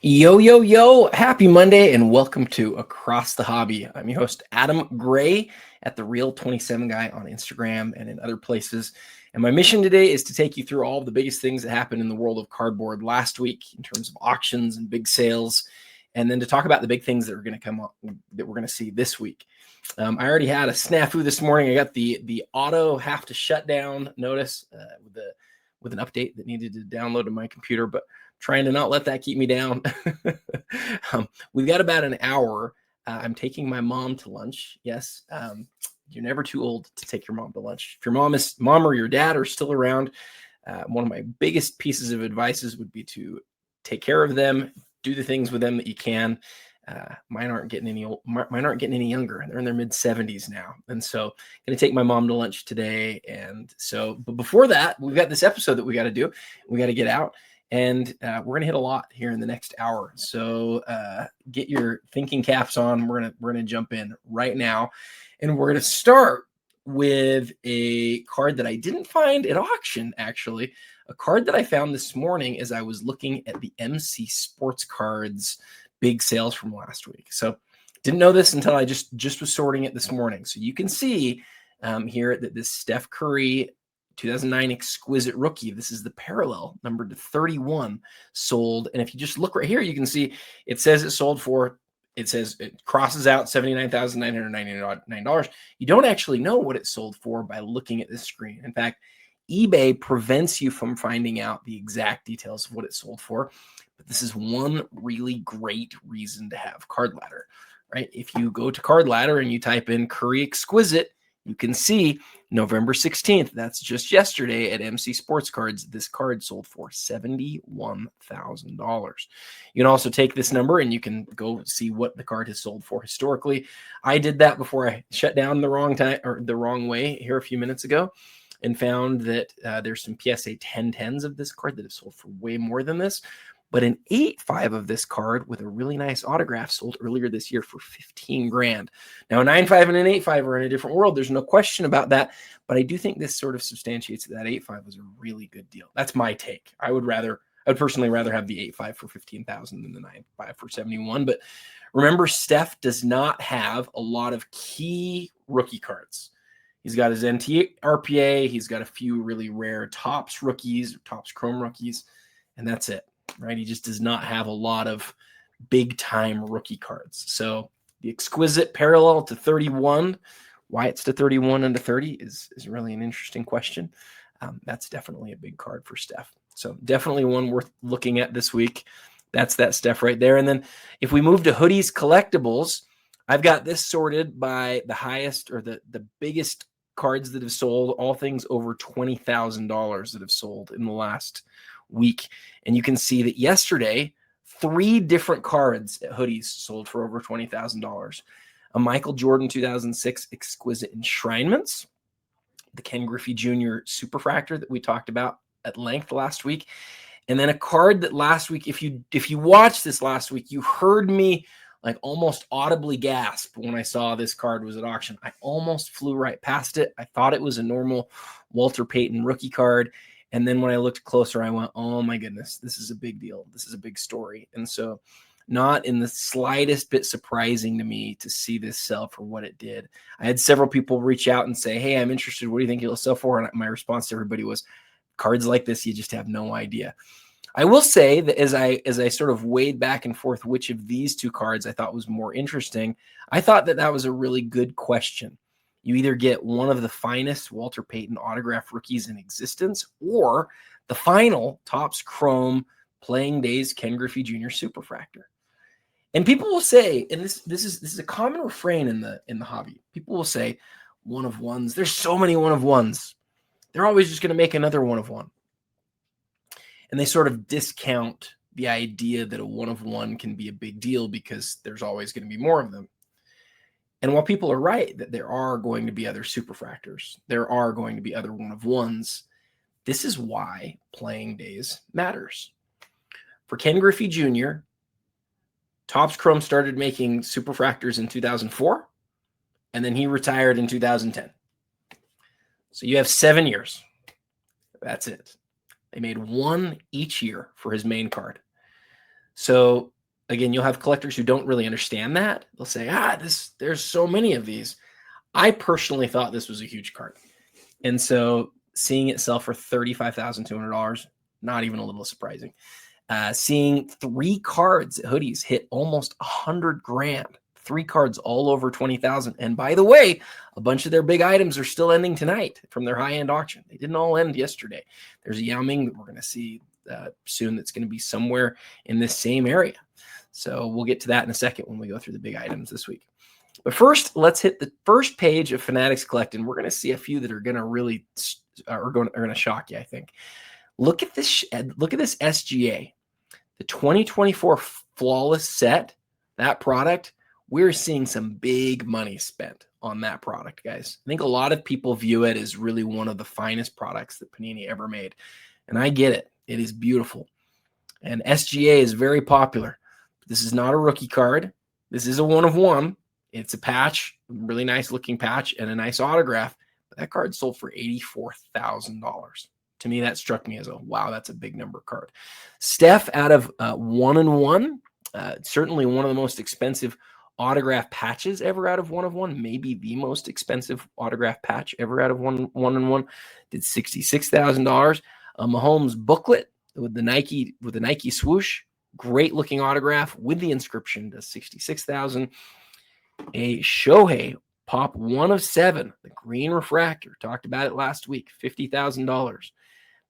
Yo, yo, yo, happy Monday and welcome to Across the Hobby. I'm your host, Adam Gray at The Real 27 Guy on Instagram and in other places. And my mission today is to take you through all of the biggest things that happened in the world of cardboard last week in terms of auctions and big sales, and then to talk about the big things that are going to come up that we're going to see this week. I already had a snafu this morning. I got the auto have to shut down notice with an update that needed to download to my computer, but trying to not let that keep me down. We've got about an hour. I'm taking my mom to lunch. Yes, you're never too old to take your mom to lunch. If your mom or your dad are still around, one of my biggest pieces of advices would be to take care of them, do the things with them that you can. Mine aren't getting any younger. They're in their mid 70s now. And so I'm going to take my mom to lunch today. And so, but before that, we've got this episode that we got to do. We got to get out. And we're going to hit a lot here in the next hour. So get your thinking caps on. We're gonna jump in right now. And we're going to start with a card that I didn't find at auction, actually. A card that I found this morning as I was looking at the MC Sports Cards big sales from last week. So didn't know this until I just was sorting it this morning. So you can see here that this Steph Curry 2009 Exquisite Rookie. This is the parallel, numbered to 31, sold. And if you just look right here, you can see it says it sold for, it says it crosses out $79,999. You don't actually know what it sold for by looking at this screen. In fact, eBay prevents you from finding out the exact details of what it sold for. But this is one really great reason to have Card Ladder, right? If you go to Card Ladder and you type in Curry Exquisite, you can see November 16th, that's just yesterday at MC Sports Cards, this card sold for $71,000. You can also take this number and you can go see what the card has sold for historically. I did that before I shut down the wrong time or the wrong way here a few minutes ago and found that there's some PSA 1010s of this card that have sold for way more than this. But an 8.5 of this card with a really nice autograph sold earlier this year for $15,000. Now, a 9.5 and an 8.5 are in a different world. There's no question about that. But I do think this sort of substantiates that 8.5 was a really good deal. That's my take. I would personally rather have the 8.5 for $15,000 than the 9.5 for $71,000. But remember, Steph does not have a lot of key rookie cards. He's got his NT RPA. He's got a few really rare Topps rookies, or Topps Chrome rookies, and that's it. Right? He just does not have a lot of big time rookie cards. So the Exquisite parallel to 31, why it's to 31 and to 30 is really an interesting question. That's definitely a big card for Steph. So definitely one worth looking at this week. That's that Steph right there. And then if we move to hoodies collectibles, I've got this sorted by the highest or the biggest cards that have sold, all things over $20,000 that have sold in the last week. And you can see that yesterday, 3 different cards at hoodies sold for over $20,000. A Michael Jordan 2006 Exquisite Enshrinements, the Ken Griffey Jr. Superfractor that we talked about at length last week, and then a card that last week, if you watched this last week, you heard me like almost audibly gasp when I saw this card was at auction. I almost flew right past it. I thought it was a normal Walter Payton rookie card. And then when I looked closer, I went, oh my goodness, this is a big deal. This is a big story. And so not in the slightest bit surprising to me to see this sell for what it did. I had several people reach out and say, hey, I'm interested. What do you think it'll sell for? And my response to everybody was, cards like this, you just have no idea. I will say that as I sort of weighed back and forth which of these 2 cards I thought was more interesting, I thought that was a really good question. You either get one of the finest Walter Payton autograph rookies in existence or the final Topps Chrome Playing Days Ken Griffey Jr. Superfractor. And people will say, and this is a common refrain in the hobby. People will say, one of ones. There's so many one of ones. They're always just going to make another one of one. And they sort of discount the idea that a one of one can be a big deal because there's always going to be more of them. And while people are right that there are going to be other superfractors, there are going to be other one of ones, this is why Playing Days matters. For Ken Griffey Jr., Topps Chrome started making superfractors in 2004, and then he retired in 2010. So you have 7 years. That's it. They made one each year for his main card. So again, you'll have collectors who don't really understand that. They'll say, there's so many of these. I personally thought this was a huge card. And so seeing it sell for $35,200, not even a little surprising. Seeing 3 cards, hoodies, hit almost $100,000. 3 cards all over 20,000. And by the way, a bunch of their big items are still ending tonight from their high-end auction. They didn't all end yesterday. There's a Yao Ming that we're going to see soon that's going to be somewhere in this same area. So we'll get to that in a second when we go through the big items this week. But first, let's hit the first page of Fanatics Collect, and we're going to see a few that are going to really are going to shock you, I think. Look at this. Look at this SGA, the 2024 Flawless set. That product, we're seeing some big money spent on that product, guys. I think a lot of people view it as really one of the finest products that Panini ever made, and I get it. It is beautiful, and SGA is very popular. This is not a rookie card. This is a 1-of-1. It's a patch, really nice looking patch, and a nice autograph. But that card sold for $84,000. To me, that struck me as wow, that's a big number card. Steph out of 1-and-1, certainly one of the most expensive autograph patches ever out of 1-of-1, maybe the most expensive autograph patch ever out of 1-and-1. Did $66,000. A Mahomes booklet with the Nike swoosh, great looking autograph with the inscription, does $66,000. A Shohei Pop 1-of-7, the green refractor, talked about it last week, $50,000.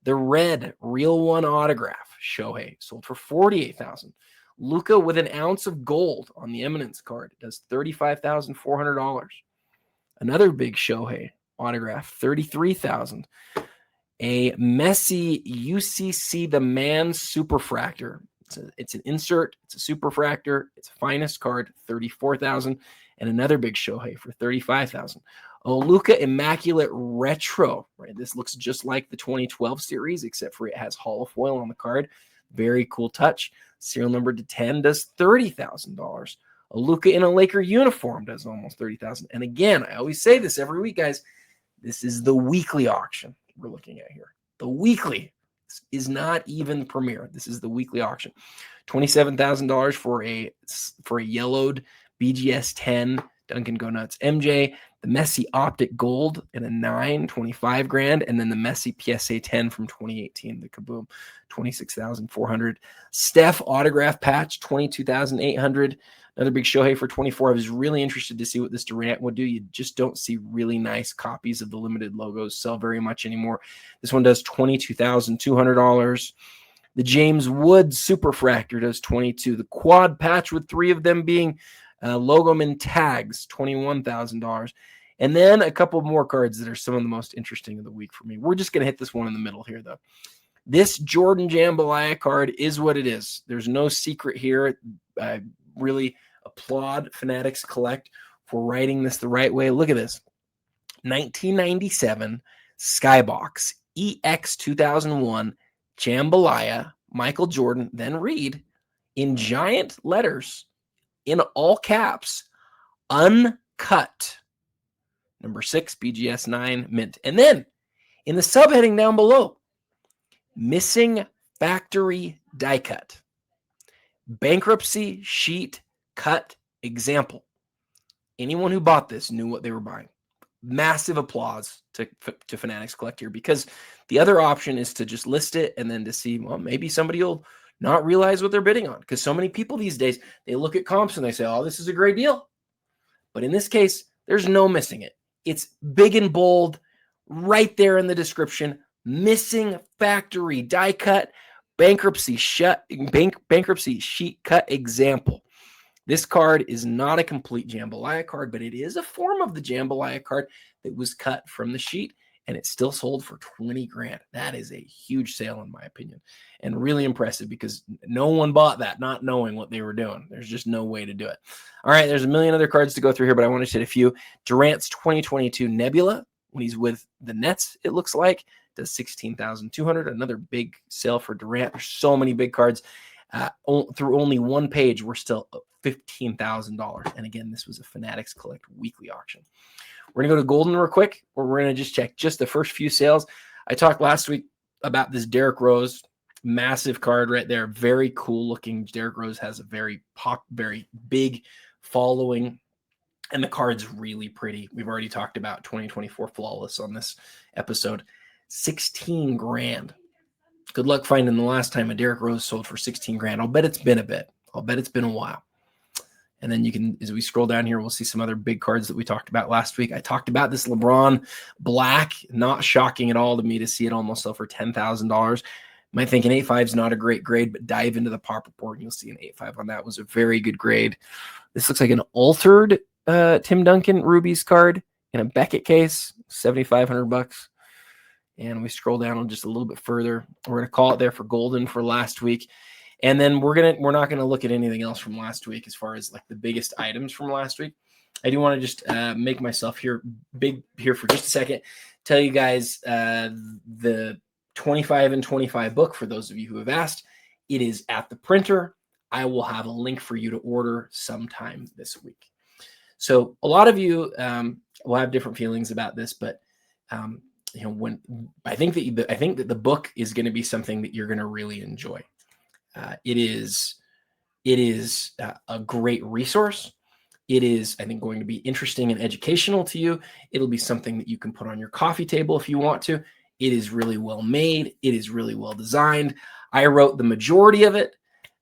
The red Real One autograph Shohei sold for $48,000. Luka with 1 ounce of gold on the Eminence card does $35,400. Another big Shohei autograph, $33,000. A Messi UCC The Man Superfractor. It's an insert. It's a superfractor. It's a finest card, $34,000, and another big Shohei for $35,000. Oh, Luka Immaculate Retro. Right, this looks just like the 2012 series, except for it has holofoil on the card. Very cool touch. Serial number to 10 does $30,000. A Luka in a Laker uniform does almost $30,000. And again, I always say this every week, guys. This is the weekly auction we're looking at here. The weekly is not even the premiere. This is the weekly auction. $27,000 for a yellowed BGS 10 Duncan Go Nuts MJ, the Messi Optic Gold in a 9, $25,000, and then the Messi PSA 10 from 2018, the Kaboom, $26,400. Steph autograph patch, $22,800. Another big Shohei for $24,000. I was really interested to see what this Durant would do. You just don't see really nice copies of the limited logos sell very much anymore. This one does $22,200. The James Wood Superfractor does $22,000. The quad patch with 3 of them being Logoman tags, $21,000. And then a couple more cards that are some of the most interesting of the week for me. We're just going to hit this one in the middle here, though. This Jordan Jambalaya card is what it is. There's no secret here. I really applaud Fanatics Collect for writing this the right way. Look at this. 1997 Skybox EX 2001 Jambalaya Michael Jordan, then read in giant letters in all caps, uncut. Number 6, BGS 9, mint. And then in the subheading down below, missing factory die cut. Bankruptcy sheet cut example. Anyone who bought this knew what they were buying. Massive applause to Fanatics Collect here, because the other option is to just list it and then to see, well, maybe somebody will not realize what they're bidding on, because so many people these days, they look at comps and they say, oh, this is a great deal. But in this case, there's no missing it. It's big and bold right there in the description. Missing factory die cut, bankruptcy sheet cut example. This card is not a complete Jambalaya card, but it is a form of the Jambalaya card that was cut from the sheet, and it still sold for $20,000. That is a huge sale, in my opinion, and really impressive, because no one bought that not knowing what they were doing. There's just no way to do it. All right, there's a million other cards to go through here, but I want to hit a few. Durant's 2022 Nebula, when he's with the Nets, it looks like, does $16,200. Another big sale for Durant. There's so many big cards. Through only one page, we're still $15,000. And again, this was a Fanatics Collect weekly auction. We're going to go to Golden real quick, or we're going to just check just the first few sales. I talked last week about this Derrick Rose Massive card right there. Very cool looking. Derrick Rose has a very big following, and the card's really pretty. We've already talked about 2024 Flawless on this episode. 16 grand. Good luck finding the last time a Derrick Rose sold for 16 grand. I'll bet it's been a bit. I'll bet it's been a while. And then you can, as we scroll down here, we'll see some other big cards that we talked about last week. I talked about this LeBron Black. Not shocking at all to me to see it almost sell for $10,000. Might think an 8.5 is not a great grade, but dive into the pop report and you'll see an 8.5 on that was a very good grade. This looks like an altered Tim Duncan Rubies card in a Beckett case, $7,500. And we scroll down just a little bit further. We're going to call it there for Golden for last week. And then we're not going to look at anything else from last week as far as like the biggest items from last week. I do want to just make myself big here for just a second. Tell you guys the 25 and 25 book, for those of you who have asked, it is at the printer. I will have a link for you to order sometime this week. So a lot of you will have different feelings about this, but when I think that the book is going to be something that you're going to really enjoy. It is a great resource. It is, I think, going to be interesting and educational to you. It'll be something that you can put on your coffee table if you want to. It is really well made. It is really well designed. I wrote the majority of it.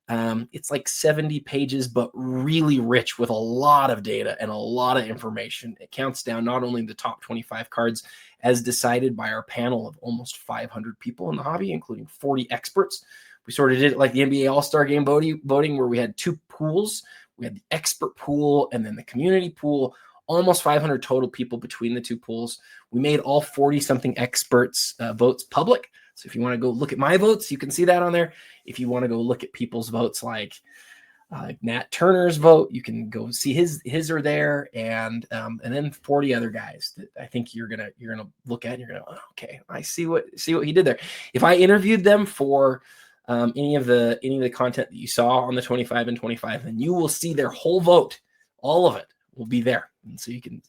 It's like 70 pages, but really rich with a lot of data and a lot of information. It counts down not only the top 25 cards as decided by our panel of almost 500 people in the hobby, including 40 experts. We sort of did it like the NBA All-Star Game voting where we had two pools. We had the expert pool and then the community pool, almost 500 total people between the two pools. We made all 40-something experts' votes public. So if you want to go look at my votes, you can see that on there. If you want to go look at people's votes like Nat Turner's vote, you can go see his are there, and then 40 other guys that I think you're gonna look at and you're gonna, oh, okay, I see what he did there. If I interviewed them for any of the content that you saw on the 25 and 25, then you will see their whole vote. All of it will be there, and so you can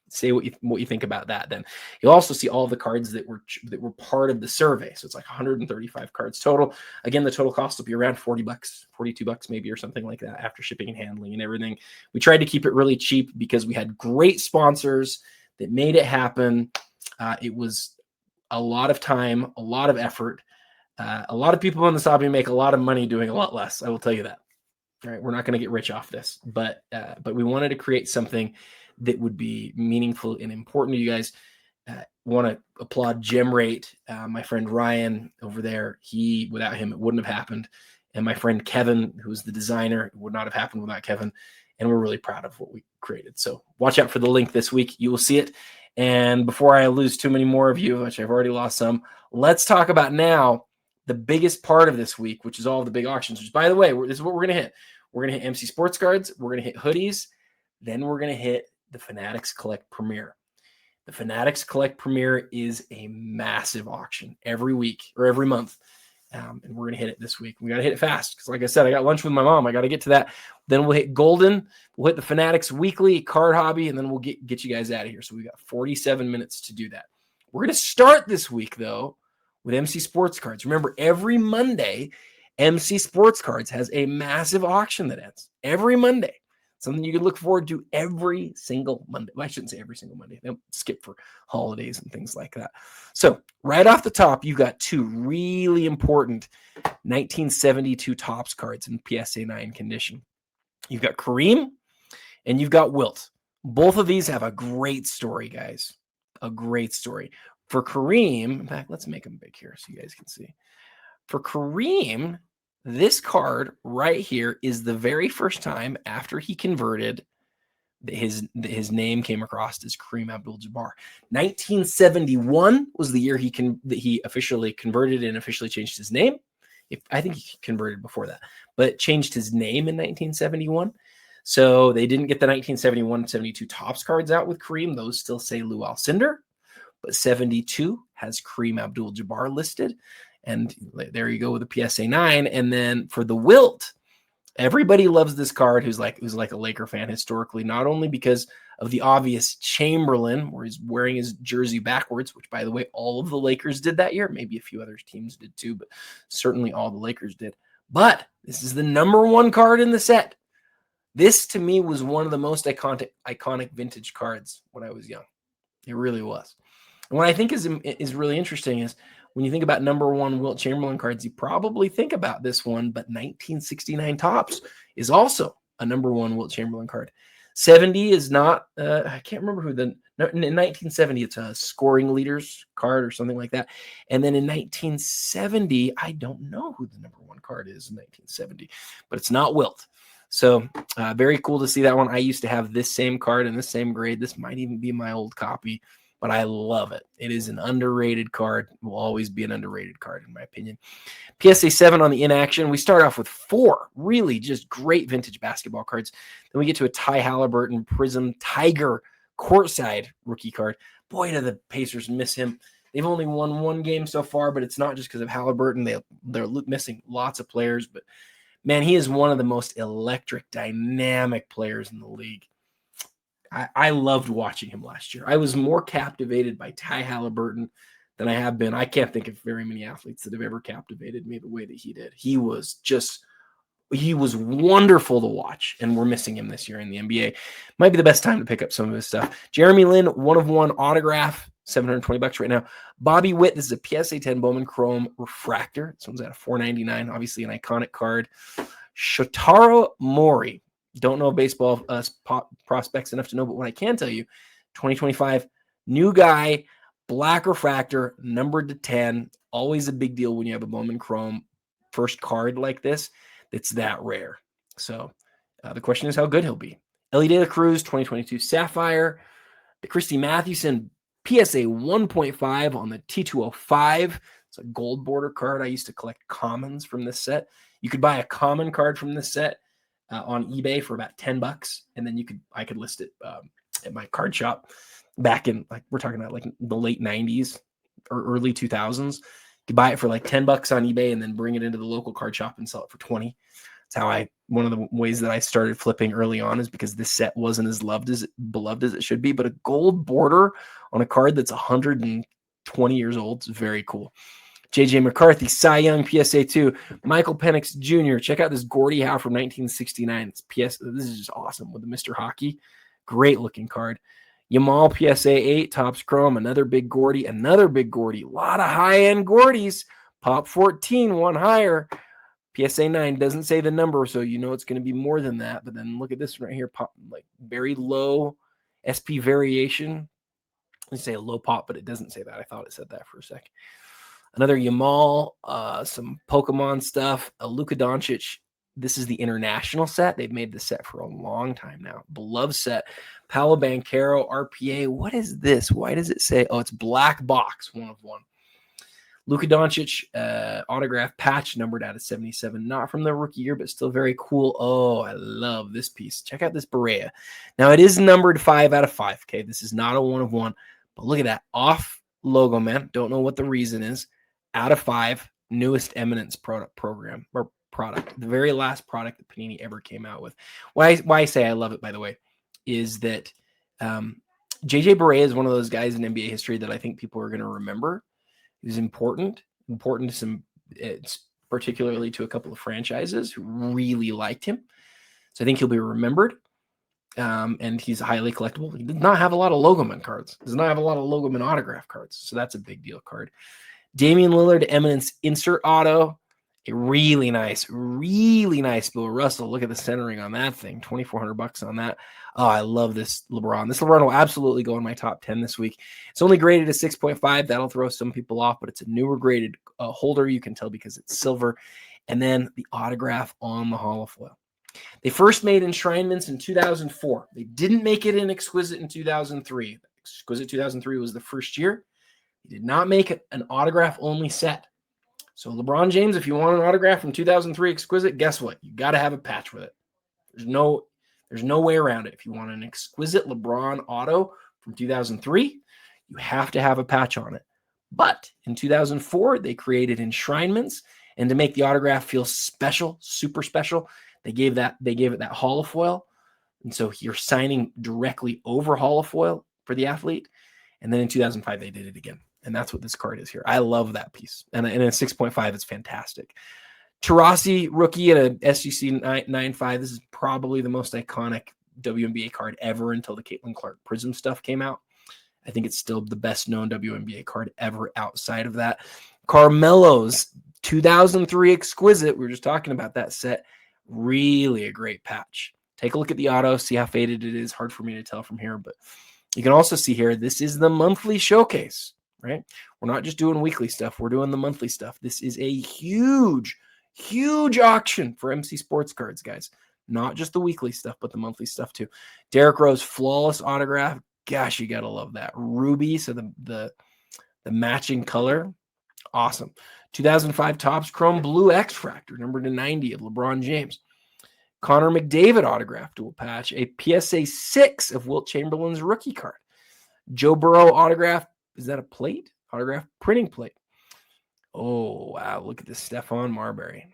say what you think about that. Then you'll also see all the cards that were part of the survey. So it's like 135 cards total. Again, the total cost will be around $40, $42 maybe, or something like that after shipping and handling and everything. We tried to keep it really cheap because we had great sponsors that made it happen. It was a lot of time, a lot of effort. A lot of people in this hobby make a lot of money doing a lot less. I will tell you that. All right, we're not going to get rich off this, but we wanted to create something that would be meaningful and important to you guys. Want to applaud GemRate, my friend Ryan over there. Without him, it wouldn't have happened. And my friend Kevin, who is the designer, it would not have happened without Kevin. And we're really proud of what we created. So watch out for the link this week. You will see it. And before I lose too many more of you, which I've already lost some, let's talk about now the biggest part of this week, which is all of the big auctions, which, by the way, this is what we're going to hit. We're going to hit MC Sports Cards. We're going to hit hoodies. Then we're going to hit the Fanatics Collect Premiere. The Fanatics Collect Premiere is a massive auction every week or every month. And we're going to hit it this week. We got to hit it fast because, like I said, I got lunch with my mom. I got to get to that. Then we'll hit Golden. We'll hit the Fanatics Weekly Card Hobby, and then we'll get you guys out of here. So we got 47 minutes to do that. We're going to start this week, though, with MC Sports Cards. Remember, every Monday, MC Sports Cards has a massive auction that ends every Monday. Something you can look forward to every single Monday. Well, I shouldn't say every single Monday. They'll skip for holidays and things like that. So right off the top, you've got two really important 1972 Topps cards in PSA 9 condition. You've got Kareem and you've got Wilt. Both of these have a great story, guys. A great story. For Kareem, in fact, let's make them big here so you guys can see. For Kareem, this card right here is the very first time after he converted his name came across as Kareem Abdul-Jabbar. 1971 was the year he officially converted and officially changed his name. I think he converted before that, but changed his name in 1971. So they didn't get the 1971-72 Topps cards out with Kareem. Those still say Lew Alcindor, but 72 has Kareem Abdul-Jabbar listed. And there you go with the PSA 9. And then for the Wilt, everybody loves this card who's like a Laker fan historically, not only because of the obvious Chamberlain, where he's wearing his jersey backwards, which, by the way, all of the Lakers did that year. Maybe a few other teams did too, but certainly all the Lakers did. But this is the number one card in the set. This, to me, was one of the most iconic vintage cards when I was young. It really was. And what I think is really interesting is when you think about number one Wilt Chamberlain cards, you probably think about this one, but 1969 Topps is also a number one Wilt Chamberlain card. 70 is not, I can't remember who in 1970, it's a scoring leaders card or something like that. And then in 1970, I don't know who the number one card is in 1970, but it's not Wilt. So very cool to see that one. I used to have this same card in the same grade. This might even be my old copy, but I love it. It is an underrated card. It will always be an underrated card, in my opinion. PSA 7 on the inaction. We start off with 4 really just great vintage basketball cards. Then we get to a Ty Halliburton Prism Tiger courtside rookie card. Boy, do the Pacers miss him. They've only won 1 game so far, but it's not just because of Halliburton. They're missing lots of players, but man, he is one of the most electric, dynamic players in the league. I loved watching him last year. I was more captivated by Ty Halliburton than I have been. I can't think of very many athletes that have ever captivated me the way that he did. He was wonderful to watch, and we're missing him this year in the NBA. Might be the best time to pick up some of his stuff. Jeremy Lin, 1/1 autograph, $720 right now. Bobby Witt, this is a PSA 10 Bowman Chrome Refractor. This one's at a $499, obviously an iconic card. Shotaro Mori. Don't know baseball prospects enough to know, but what I can tell you, 2025, new guy, black refractor, numbered to 10. Always a big deal when you have a Bowman Chrome first card like this. It's that rare. So the question is how good he'll be. Ellie De La Cruz, 2022 Sapphire. The Christy Mathewson PSA 1.5 on the T205. It's a gold border card. I used to collect commons from this set. You could buy a common card from this set on eBay for about $10, and then I could list it at my card shop back in, like, we're talking about like the late 90s or early 2000s. You could buy it for like $10 on eBay and then bring it into the local card shop and sell it for 20. That's how one of the ways that I started flipping early on is because this set wasn't as beloved as it should be, but a gold border on a card that's 120 years old is very cool. JJ McCarthy, Cy Young, PSA 2, Michael Penix Jr. Check out this Gordie Howe from 1969. This is just awesome with the Mr. Hockey. Great looking card. Yamal, PSA 8, Topps Chrome, another big Gordie. A lot of high-end Gordies. Pop 14, one higher. PSA 9 doesn't say the number, so you know it's going to be more than that. But then look at this right here, pop, like very low SP variation. Let's say a low pop, but it doesn't say that. I thought it said that for a sec. Another Yamal, some Pokemon stuff, a Luka Doncic. This is the international set. They've made the set for a long time now. Beloved set. Paolo Banchero, RPA. What is this? Why does it say? Oh, it's black box, 1/1. Luka Doncic, autograph patch, numbered out of 77. Not from the rookie year, but still very cool. Oh, I love this piece. Check out this Berea. Now, it is numbered 5 out of 5. Okay, this is not a 1/1. But look at that. Off logo, man. Don't know what the reason is. Out of 5, newest Eminence product. The very last product that Panini ever came out with. Why I say I love it, by the way, is that JJ Barea is one of those guys in NBA history that I think people are going to remember. He was important to some, particularly to a couple of franchises who really liked him. So I think he'll be remembered. And he's highly collectible. He does not have a lot of Logoman cards. Does not have a lot of Logoman autograph cards. So that's a big deal card. Damian Lillard, Eminence insert auto. A really nice Bill Russell. Look at the centering on that thing. $2,400 on that. Oh, I love this LeBron. This LeBron will absolutely go in my top 10 this week. It's only graded a 6.5. That'll throw some people off, but it's a newer graded holder. You can tell because it's silver. And then the autograph on the holofoil. They first made enshrinements in 2004. They didn't make it in Exquisite in 2003. Exquisite 2003 was the first year. They did not make an autograph-only set. So LeBron James, if you want an autograph from 2003 Exquisite, guess what? You got to have a patch with it. There's no way around it. If you want an Exquisite LeBron auto from 2003, you have to have a patch on it. But in 2004, they created enshrinements, and to make the autograph feel special, super special, they gave it that holofoil. And so you're signing directly over holofoil for the athlete. And then in 2005, they did it again. And that's what this card is here. I love that piece. And in a 6.5, it's fantastic. Taurasi, rookie at a SGC 9.5. This is probably the most iconic WNBA card ever until the Caitlin Clark Prism stuff came out. I think it's still the best known WNBA card ever outside of that. Carmelo's 2003 Exquisite. We were just talking about that set. Really a great patch. Take a look at the auto, see how faded it is. Hard for me to tell from here, but you can also see here, this is the monthly showcase, right? We're not just doing weekly stuff. We're doing the monthly stuff. This is a huge, huge auction for MC Sports Cards, guys. Not just the weekly stuff, but the monthly stuff too. Derrick Rose, flawless autograph. Gosh, you got to love that. Ruby, so the matching color. Awesome. 2005 Topps Chrome Blue X-Fractor, number to 90 of LeBron James. Connor McDavid autograph dual patch. A PSA 6 of Wilt Chamberlain's rookie card. Joe Burrow autograph. Is that a plate? Autograph printing plate. Oh, wow. Look at this Stephon Marbury.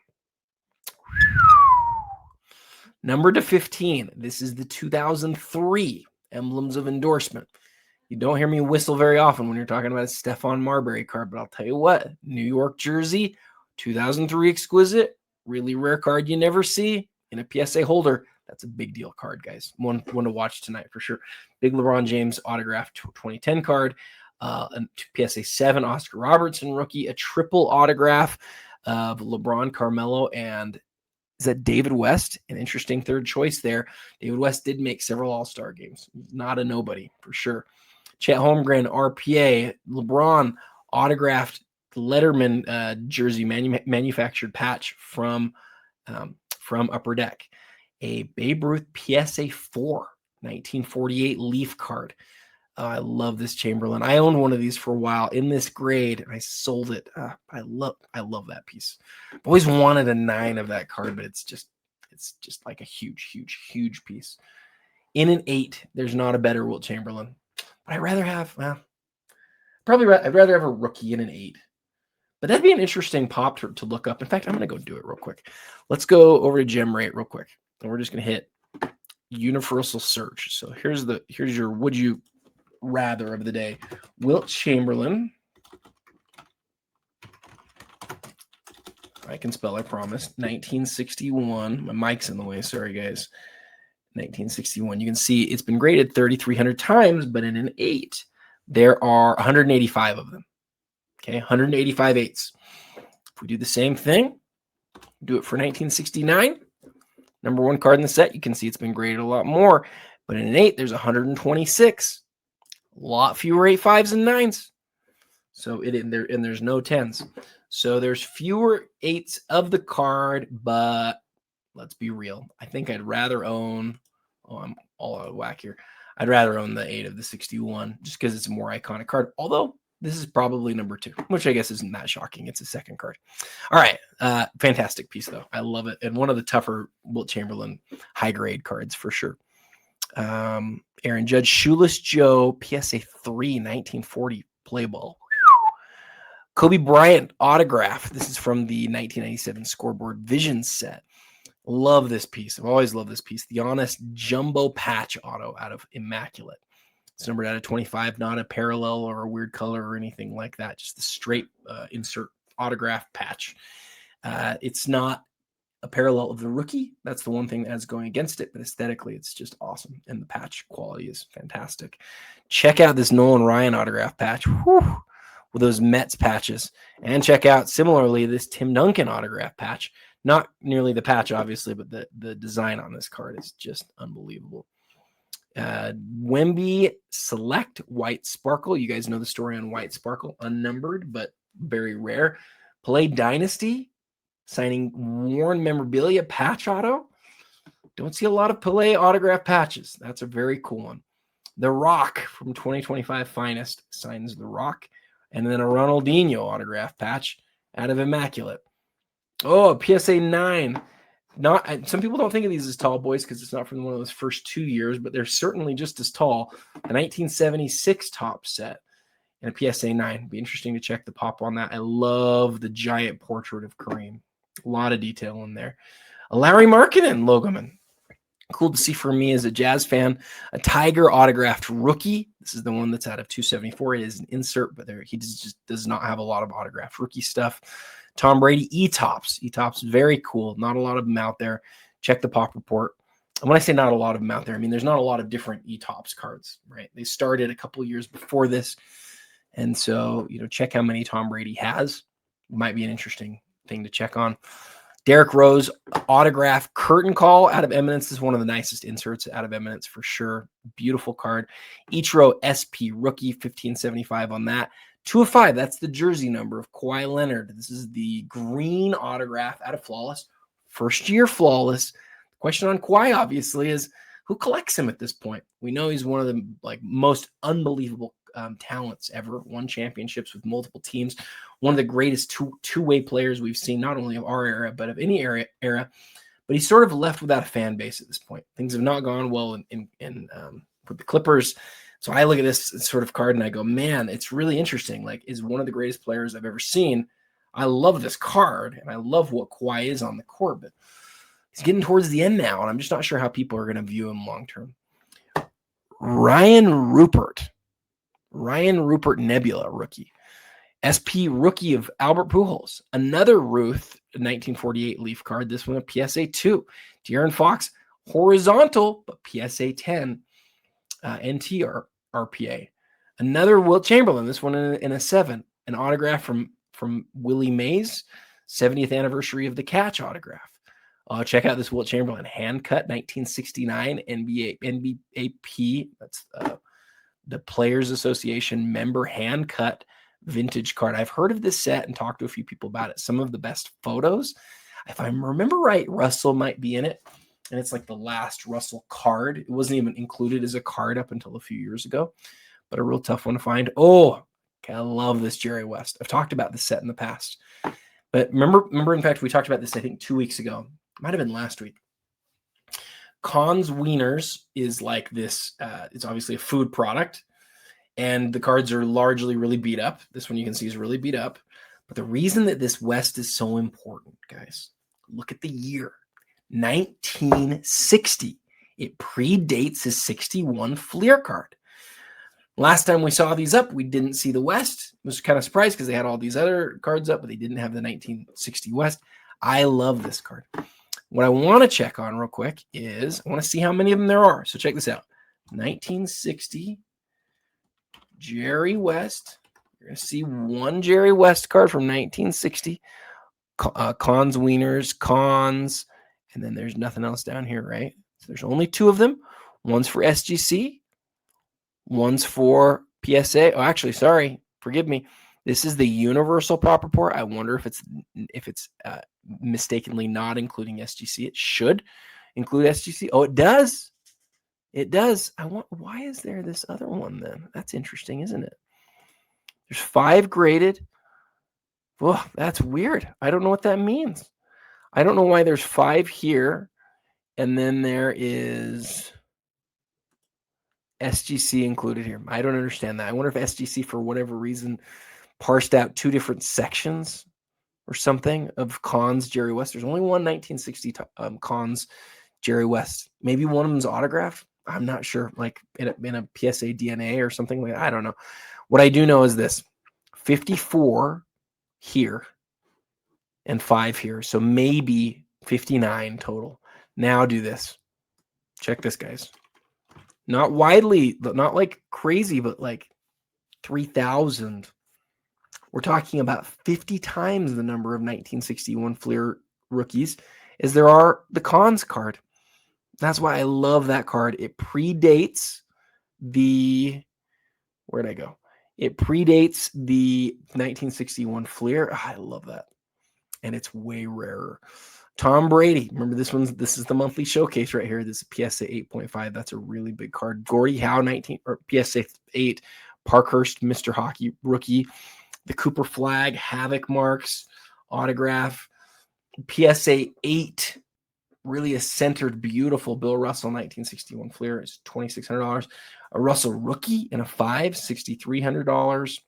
Number to 15. This is the 2003 Emblems of Endorsement. You don't hear me whistle very often when you're talking about a Stephon Marbury card, but I'll tell you what, New York jersey, 2003 Exquisite, really rare card you never see in a PSA holder. That's a big deal card, guys. One to watch tonight for sure. Big LeBron James autograph 2010 card, a PSA 7 Oscar Robertson rookie, a triple autograph of LeBron, Carmelo, and is that David West? An interesting third choice there. David West did make several All-Star games. Not a nobody for sure. Chet Holmgren, RPA, LeBron autographed Letterman jersey manufactured patch from Upper Deck. A Babe Ruth PSA 4 1948 Leaf card. I love this Chamberlain. I owned one of these for a while in this grade, and I sold it. I love that piece. I've always wanted a 9 of that card, but it's just like a huge, huge, huge piece. In an 8, there's not a better Wilt Chamberlain. But I'd rather have, I'd rather have a rookie in an 8. But that'd be an interesting pop to look up. In fact, I'm going to go do it real quick. Let's go over to GemRate real quick. And we're just going to hit universal search. So here's your would you rather of the day. Wilt Chamberlain. I can spell, I promise. 1961. My mic's in the way. Sorry, guys. 1961. You can see it's been graded 3,300 times, but in an 8, there are 185 of them. Okay, 185 8s. If we do the same thing, do it for 1969, number 1 card in the set, you can see it's been graded a lot more. But in an 8, there's 126. A lot fewer 8.5s and 9s. So there's no 10s. So there's fewer 8s of the card, but let's be real. I think I'd rather own, I'm all out of whack here. I'd rather own the 8 of the 61 just because it's a more iconic card. Although this is probably number 2, which I guess isn't that shocking. It's a second card. All right. Fantastic piece, though. I love it. And one of the tougher Wilt Chamberlain high grade cards for sure. Aaron Judge, Shoeless Joe, PSA 3, 1940 play ball. Kobe Bryant autograph. This is from the 1997 Scoreboard Vision set. Love this piece. I've always loved this piece. The Honest Jumbo Patch auto out of Immaculate. It's numbered out of 25, not a parallel or a weird color or anything like that. Just the straight insert autograph patch. It's not a parallel of the rookie. That's the one thing that's going against it, but aesthetically, it's just awesome. And the patch quality is fantastic. Check out this Nolan Ryan autograph patch. Whew, with those Mets patches. And check out, similarly, this Tim Duncan autograph patch. Not nearly the patch, obviously, but the design on this card is just unbelievable. Wemby Select White Sparkle. You guys know the story on White Sparkle. Unnumbered, but very rare. Play Dynasty. Signing worn memorabilia patch auto. Don't see a lot of Pelé autograph patches. That's a very cool one. The Rock from 2025 Finest signs The Rock. And then a Ronaldinho autograph patch out of Immaculate. Oh, a PSA 9. Some people don't think of these as tall boys because it's not from one of those first 2 years, but they're certainly just as tall. The 1976 top set and a PSA 9. Be interesting to check the pop on that. I love the giant portrait of Kareem. A lot of detail in there. A Larry Markkinen logoman. Cool to see for me as a Jazz fan. A Tiger autographed rookie. This is the one that's out of 274. It is an insert, but he just does not have a lot of autographed rookie stuff. Tom Brady E-Tops. E-Tops, very cool. Not a lot of them out there. Check the pop report. And when I say not a lot of them out there, I mean there's not a lot of different E-Tops cards, right? They started a couple years before this. And so, check how many Tom Brady has. Might be an interesting thing to check on. Derrick Rose autograph curtain call out of Eminence. This is one of the nicest inserts out of Eminence for sure. Beautiful card. Ichiro SP rookie, 1575 on that. 2 of 5. That's the jersey number of Kawhi Leonard. This is the green autograph out of Flawless. First year Flawless. The question on Kawhi obviously is who collects him at this point. We know he's one of the most unbelievable talents ever. Won championships with multiple teams. One of the greatest two-way players we've seen, not only of our era, but of any era. But he's sort of left without a fan base at this point. Things have not gone well in with the Clippers. So I look at this sort of card and I go, man, it's really interesting. Is one of the greatest players I've ever seen. I love this card, and I love what Kawhi is on the court, but he's getting towards the end now, and I'm just not sure how people are going to view him long-term. Ryan Rupert Nebula rookie. SP rookie of Albert Pujols. Another Ruth 1948 Leaf card. This one a PSA 2. De'Aaron Fox horizontal, but PSA 10 NT RPA. Another Wilt Chamberlain. This one in a 7. An autograph from Willie Mays. 70th anniversary of the catch autograph. Check out this Wilt Chamberlain hand cut 1969 NBAP. That's the Players Association member hand cut vintage card. I've heard of this set and talked to a few people about it. Some of the best photos. If I remember right, Russell might be in it. And it's the last Russell card. It wasn't even included as a card up until a few years ago, but a real tough one to find. Oh, I love this Jerry West. I've talked about this set in the past, but remember, in fact, we talked about this, I think 2 weeks ago. It might have been last week. Conn's Wieners is this. It's obviously a food product. And the cards are largely really beat up. This one you can see is really beat up. But the reason that this West is so important, guys, look at the year. 1960. It predates his 61 Fleer card. Last time we saw these up, we didn't see the West. I was kind of surprised because they had all these other cards up, but they didn't have the 1960 West. I love this card. What I want to check on real quick is I want to see how many of them there are. So check this out. 1960 Jerry West. You're going to see one Jerry West card from 1960. Conn's Wieners, Conn's, and then there's nothing else down here, right? So there's only 2 of them. One's for SGC. One's for PSA. Oh, actually, sorry. Forgive me. This is the universal pop report. I wonder if it's mistakenly not including SGC. It should include SGC. Oh, it does. It does. Why is there this other one then? That's interesting, isn't it? There's 5 graded. Well, that's weird. I don't know what that means. I don't know why there's 5 here. And then there is SGC included here. I don't understand that. I wonder if SGC, for whatever reason, parsed out 2 different sections or something of Conn's Jerry West. There's only one 1960 Conn's Jerry West. Maybe one of them's autographed. I'm not sure, in a PSA DNA or something like that. I don't know. What I do know is this: 54 here and 5 here. So maybe 59 total. Now do this. Check this, guys. Not widely, but not crazy, but 3,000. We're talking about 50 times the number of 1961 Fleer rookies as there are the Conn's card. That's why I love that card. It predates where'd I go? It predates the 1961 Fleer. Oh, I love that. And it's way rarer. Tom Brady. Remember this is the monthly showcase right here. This is PSA 8.5. That's a really big card. Gordie Howe PSA 8. Parkhurst, Mr. Hockey rookie. The Cooper flag, Havoc marks, autograph. PSA 8. Really a centered, beautiful Bill Russell 1961 Fleer is $2,600. A Russell rookie in a 5, $6,300.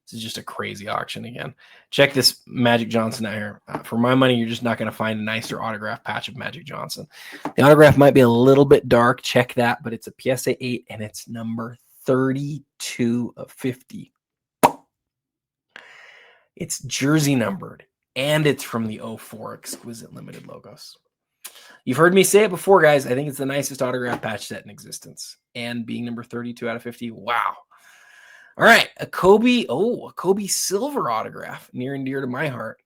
This is just a crazy auction again. Check this Magic Johnson out here. For my money, you're just not going to find a nicer autograph patch of Magic Johnson. The autograph might be a little bit dark. Check that, but it's a PSA 8 and it's number 32 of 50. It's jersey numbered and it's from the 04 Exquisite Limited Logos. You've heard me say it before, guys. I think it's the nicest autograph patch set in existence. And being number 32 out of 50, wow. All right, a Kobe silver autograph, near and dear to my heart.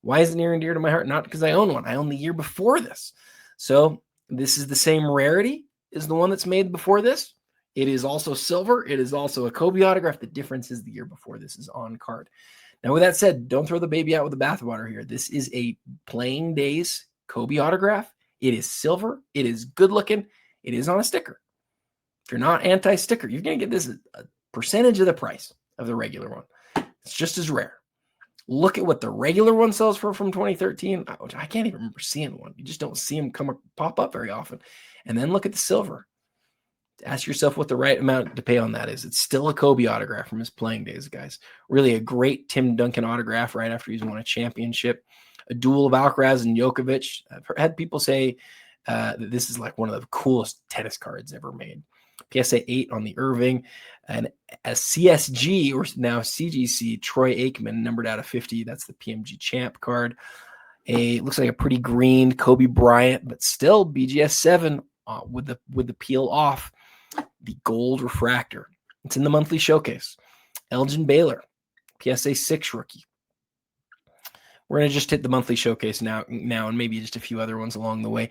Why is it near and dear to my heart? Not because I own one. I own the year before this. So this is the same rarity as the one that's made before this. It is also silver. It is also a Kobe autograph. The difference is the year before this is on card. Now, with that said, don't throw the baby out with the bathwater here. This is a Playing Days Kobe autograph. It is silver. It is good looking. It is on a sticker. If you're not anti-sticker, you're going to get this a percentage of the price of the regular one. It's just as rare. Look at what the regular one sells for from 2013. I can't even remember seeing one. You just don't see them pop up very often. And then look at the silver. Ask yourself what the right amount to pay on that is. It's still a Kobe autograph from his Playing Days, guys. Really a great Tim Duncan autograph right after he's won a championship. A duel of Alcaraz and Djokovic. I've had people say that this is like one of the coolest tennis cards ever made. PSA 8 on the Irving, and a CSG, or now CGC, Troy Aikman, numbered out of 50. That's the PMG Champ card. Looks like a pretty green Kobe Bryant, but still BGS 7 with the peel off. The gold refractor. It's in the monthly showcase. Elgin Baylor, PSA 6 rookie. We're going to just hit the monthly showcase now, and maybe just a few other ones along the way.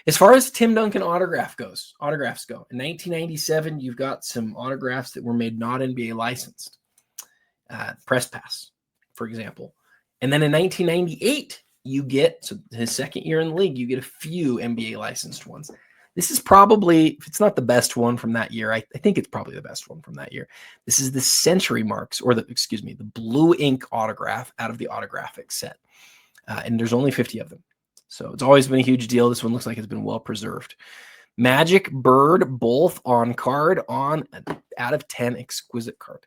As far as Tim Duncan autographs go, in 1997, you've got some autographs that were made not NBA licensed. Press Pass, for example. And then in 1998, you get, so his second year in the league, you get a few NBA licensed ones. This is probably, if it's not the best one from that year, I think it's probably the best one from that year. This is the Century Marks, or the Blue Ink autograph out of the Autographic set. And there's only 50 of them. So it's always been a huge deal. This one looks like it's been well preserved. Magic, Bird, both on card on an out of 10 exquisite card.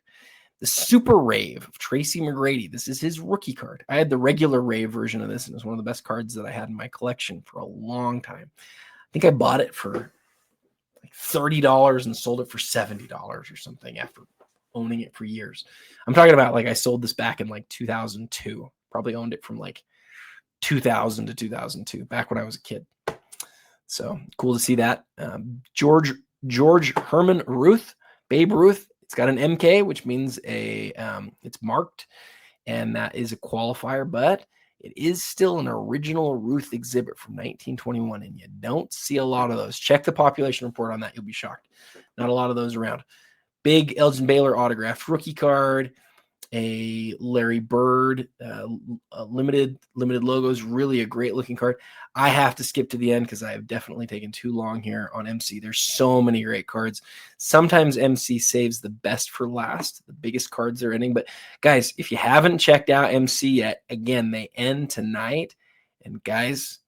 The Super Rave of Tracy McGrady. This is his rookie card. I had the regular Rave version of this, and it's one of the best cards that I had in my collection for a long time. I think I bought it for like $30 and sold it for $70 or something after owning it for years. I'm talking about like I sold this back in like 2002. Probably owned it from like 2000 to 2002, back when I was a kid. So cool to see that. George Herman Ruth, Babe Ruth. It's got an MK, which means it's marked, and that is a qualifier, but it is still an original Ruth exhibit from 1921, and you don't see a lot of those. Check the population report on that. You'll be shocked. Not a lot of those around. Big Elgin Baylor autographed rookie card. A Larry Bird limited logos, really a great looking card. I have to skip to the end because I have definitely taken too long here on MC. There's so many great cards. Sometimes MC saves the best for last, the biggest cards they're ending. But guys, if you haven't checked out MC yet, again, they end tonight. And guys,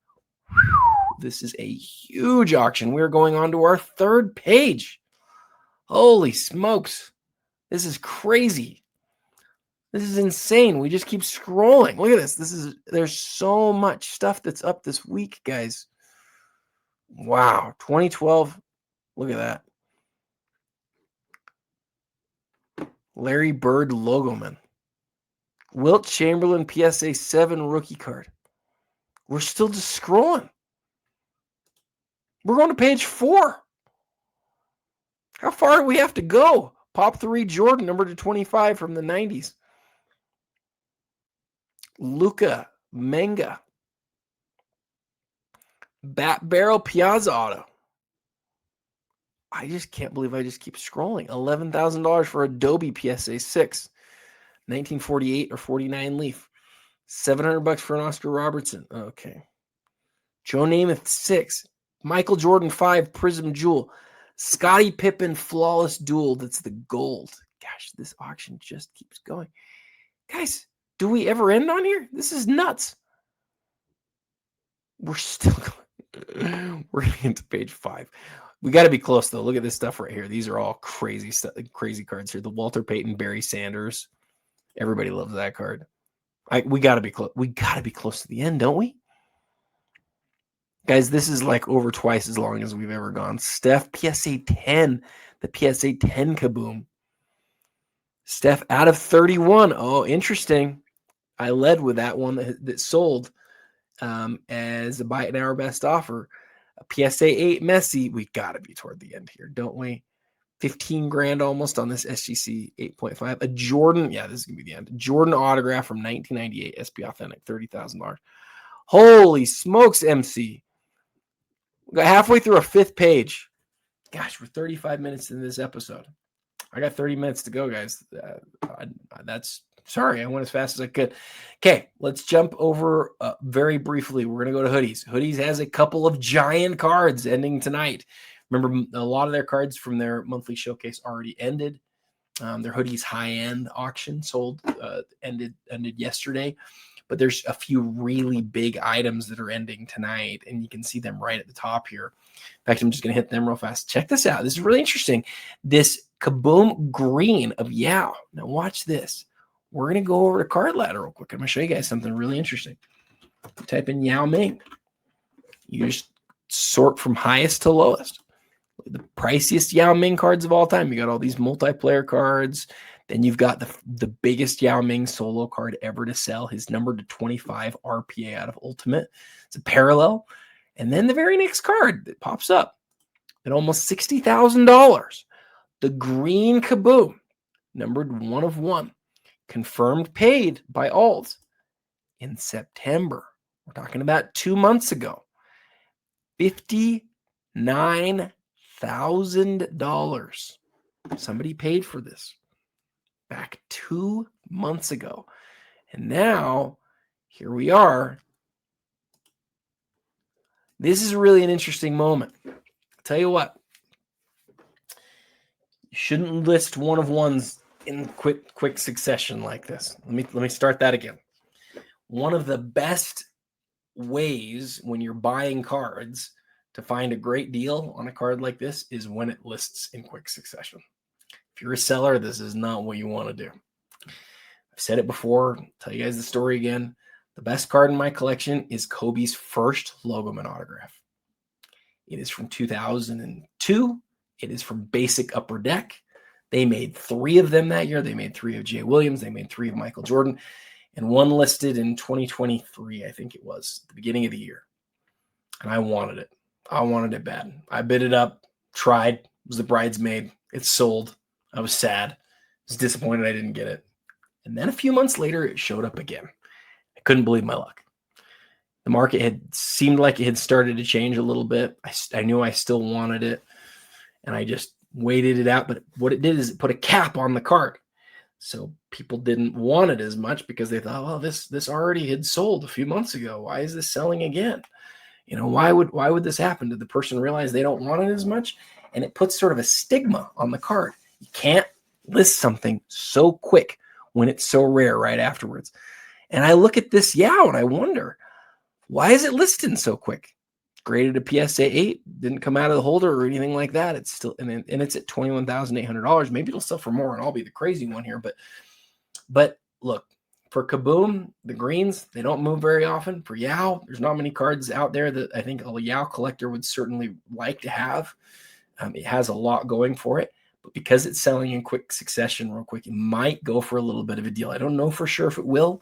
this is a huge auction. We're going on to our third page. Holy smokes. This is crazy. This is insane. We just keep scrolling. Look at this. There's so much stuff that's up this week, guys. Wow. 2012. Look at that. Larry Bird logo, man. Wilt Chamberlain PSA 7 rookie card. We're still just scrolling. We're going to page 4. How far do we have to go? Pop 3 Jordan, number to 25 from the 90s. Luca Menga. Bat Barrel Piazza auto. I just can't believe I just keep scrolling. $11,000 for Adobe PSA 6. 1948 or 49 Leaf. $700 for an Oscar Robertson. Okay. Joe Namath 6. Michael Jordan 5 Prism Jewel. Scottie Pippen Flawless Duel. That's the gold. Gosh, this auction just keeps going. Guys, do we ever end on here? This is nuts. We're still going. We're going to get to page 5. We got to be close, though. Look at this stuff right here. These are all crazy stuff, crazy cards here. The Walter Payton, Barry Sanders. Everybody loves that card. We got to be close. We got to be close to the end, don't we? Guys, this is like over twice as long as we've ever gone. Steph, PSA 10. The PSA 10 Kaboom. Steph out of 31. Oh, interesting. I led with that one that sold as a buy it now or best offer. A PSA 8 Messi. We got to be toward the end here, don't we? 15 grand almost on this SGC 8.5. A Jordan. Yeah, this is going to be the end. Jordan autograph from 1998. SP Authentic. $30,000. Holy smokes, MC. We got halfway through a 5th page. Gosh, we're 35 minutes into this episode. I got 30 minutes to go, guys. Sorry, I went as fast as I could. Okay, let's jump over very briefly. We're going to go to Hoodies. Hoodies has a couple of giant cards ending tonight. Remember, a lot of their cards from their monthly showcase already ended. Their Hoodies high-end auction ended yesterday. But there's a few really big items that are ending tonight, and you can see them right at the top here. In fact, I'm just going to hit them real fast. Check this out. This is really interesting. This Kaboom green of Yao. Now watch this. We're going to go over to Card Ladder real quick. I'm going to show you guys something really interesting. Type in Yao Ming. You just sort from highest to lowest. The priciest Yao Ming cards of all time. You got all these multiplayer cards. Then you've got the biggest Yao Ming solo card ever to sell. His number to 25 RPA out of Ultimate. It's a parallel. And then the very next card that pops up at almost $60,000. The green Kaboom, numbered 1 of 1. Confirmed paid by Alt in September. We're talking about 2 months ago. $59,000. Somebody paid for this back 2 months ago. And now, here we are. This is really an interesting moment. I'll tell you what. You shouldn't list 1 of 1s in quick succession like this. Let me start that again. One of the best ways when you're buying cards to find a great deal on a card like this is when it lists in quick succession. If you're a seller, this is not what you want to do. I've said it before. I'll tell you guys the story again. The best card in my collection is Kobe's first Logoman autograph. It is from 2002. It is from Basic Upper Deck. They made 3 of them that year. They made 3 of Jay Williams. They made 3 of Michael Jordan. And 1 listed in 2023, I think it was, the beginning of the year. And I wanted it. I wanted it bad. I bid it up, tried, was the bridesmaid. It sold. I was sad. I was disappointed I didn't get it. And then a few months later, it showed up again. I couldn't believe my luck. The market had seemed like it had started to change a little bit. I knew I still wanted it, and I just waited it out. But what it did is it put a cap on the card. So people didn't want it as much because they thought, well, this already had sold a few months ago. Why is this selling again? You know, why would this happen? Did the person realize they don't want it as much? And it puts sort of a stigma on the card. You can't list something so quick when it's so rare right afterwards. And I look at this Yao and I wonder, why is it listed so quick? Graded a PSA 8, didn't come out of the holder or anything like that. It's still, and it's at $21,800. Maybe it'll sell for more and I'll be the crazy one here. But look, for Kaboom, the greens, they don't move very often. For Yao, there's not many cards out there that I think a Yao collector would certainly like to have. It has a lot going for it. But because it's selling in quick succession real quick, it might go for a little bit of a deal. I don't know for sure if it will,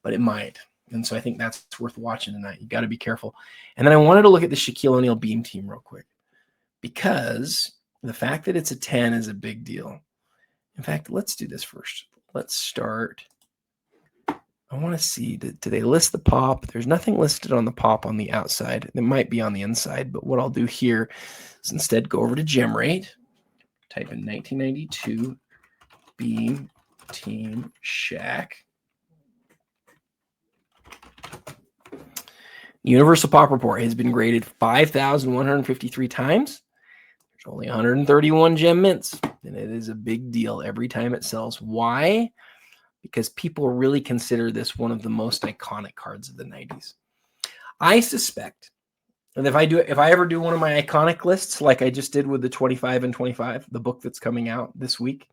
but it might. And so I think that's worth watching tonight. You got to be careful. And then I wanted to look at the Shaquille O'Neal Beam Team real quick, because the fact that it's a 10 is a big deal. In fact, let's do this first. Let's start. I want to see, do they list the pop? There's nothing listed on the pop on the outside. It might be on the inside, but what I'll do here is instead go over to GemRate, type in 1992 Beam Team Shaq. Universal Pop Report has been graded 5,153 times. There's only 131 gem mints, and it is a big deal every time it sells. Why? Because people really consider this one of the most iconic cards of the 90s. I suspect that if I ever do one of my iconic lists, like I just did with the 25 and 25, the book that's coming out this week,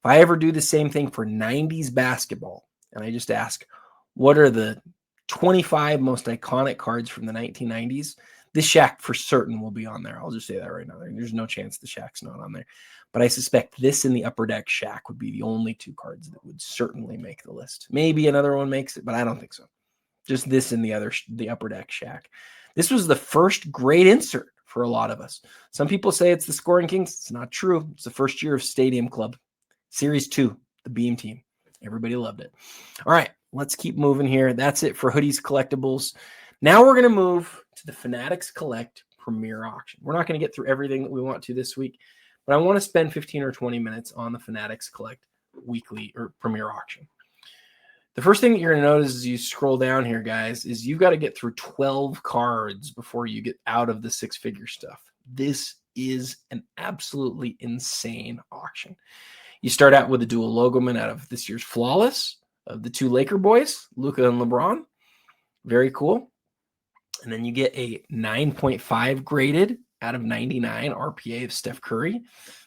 If I ever do the same thing for 90s basketball, and I just ask, what are the 25 most iconic cards from the 1990s? This Shaq for certain will be on there. I'll just say that right now. There's no chance the Shaq's not on there. But I suspect this and the Upper Deck Shaq would be the only two cards that would certainly make the list. Maybe another one makes it, but I don't think so. Just this and the Upper Deck Shaq. This was the first great insert for a lot of us. Some people say it's the Scoring Kings. It's not true. It's the first year of Stadium Club. Series 2, the Beam Team. Everybody loved it. All right, let's keep moving here. That's it for Hoodies Collectibles. Now we're going to move to the Fanatics Collect Premier Auction. We're not going to get through everything that we want to this week, but I want to spend 15 or 20 minutes on the Fanatics Collect weekly or Premier Auction. The first thing that you're going to notice as you scroll down here, guys, is you've got to get through 12 cards before you get out of the six-figure stuff. This is an absolutely insane auction. You start out with a dual logoman out of this year's Flawless of the two Laker boys, Luka and LeBron. Very cool. And then you get a 9.5 graded out of 99 RPA of Steph Curry.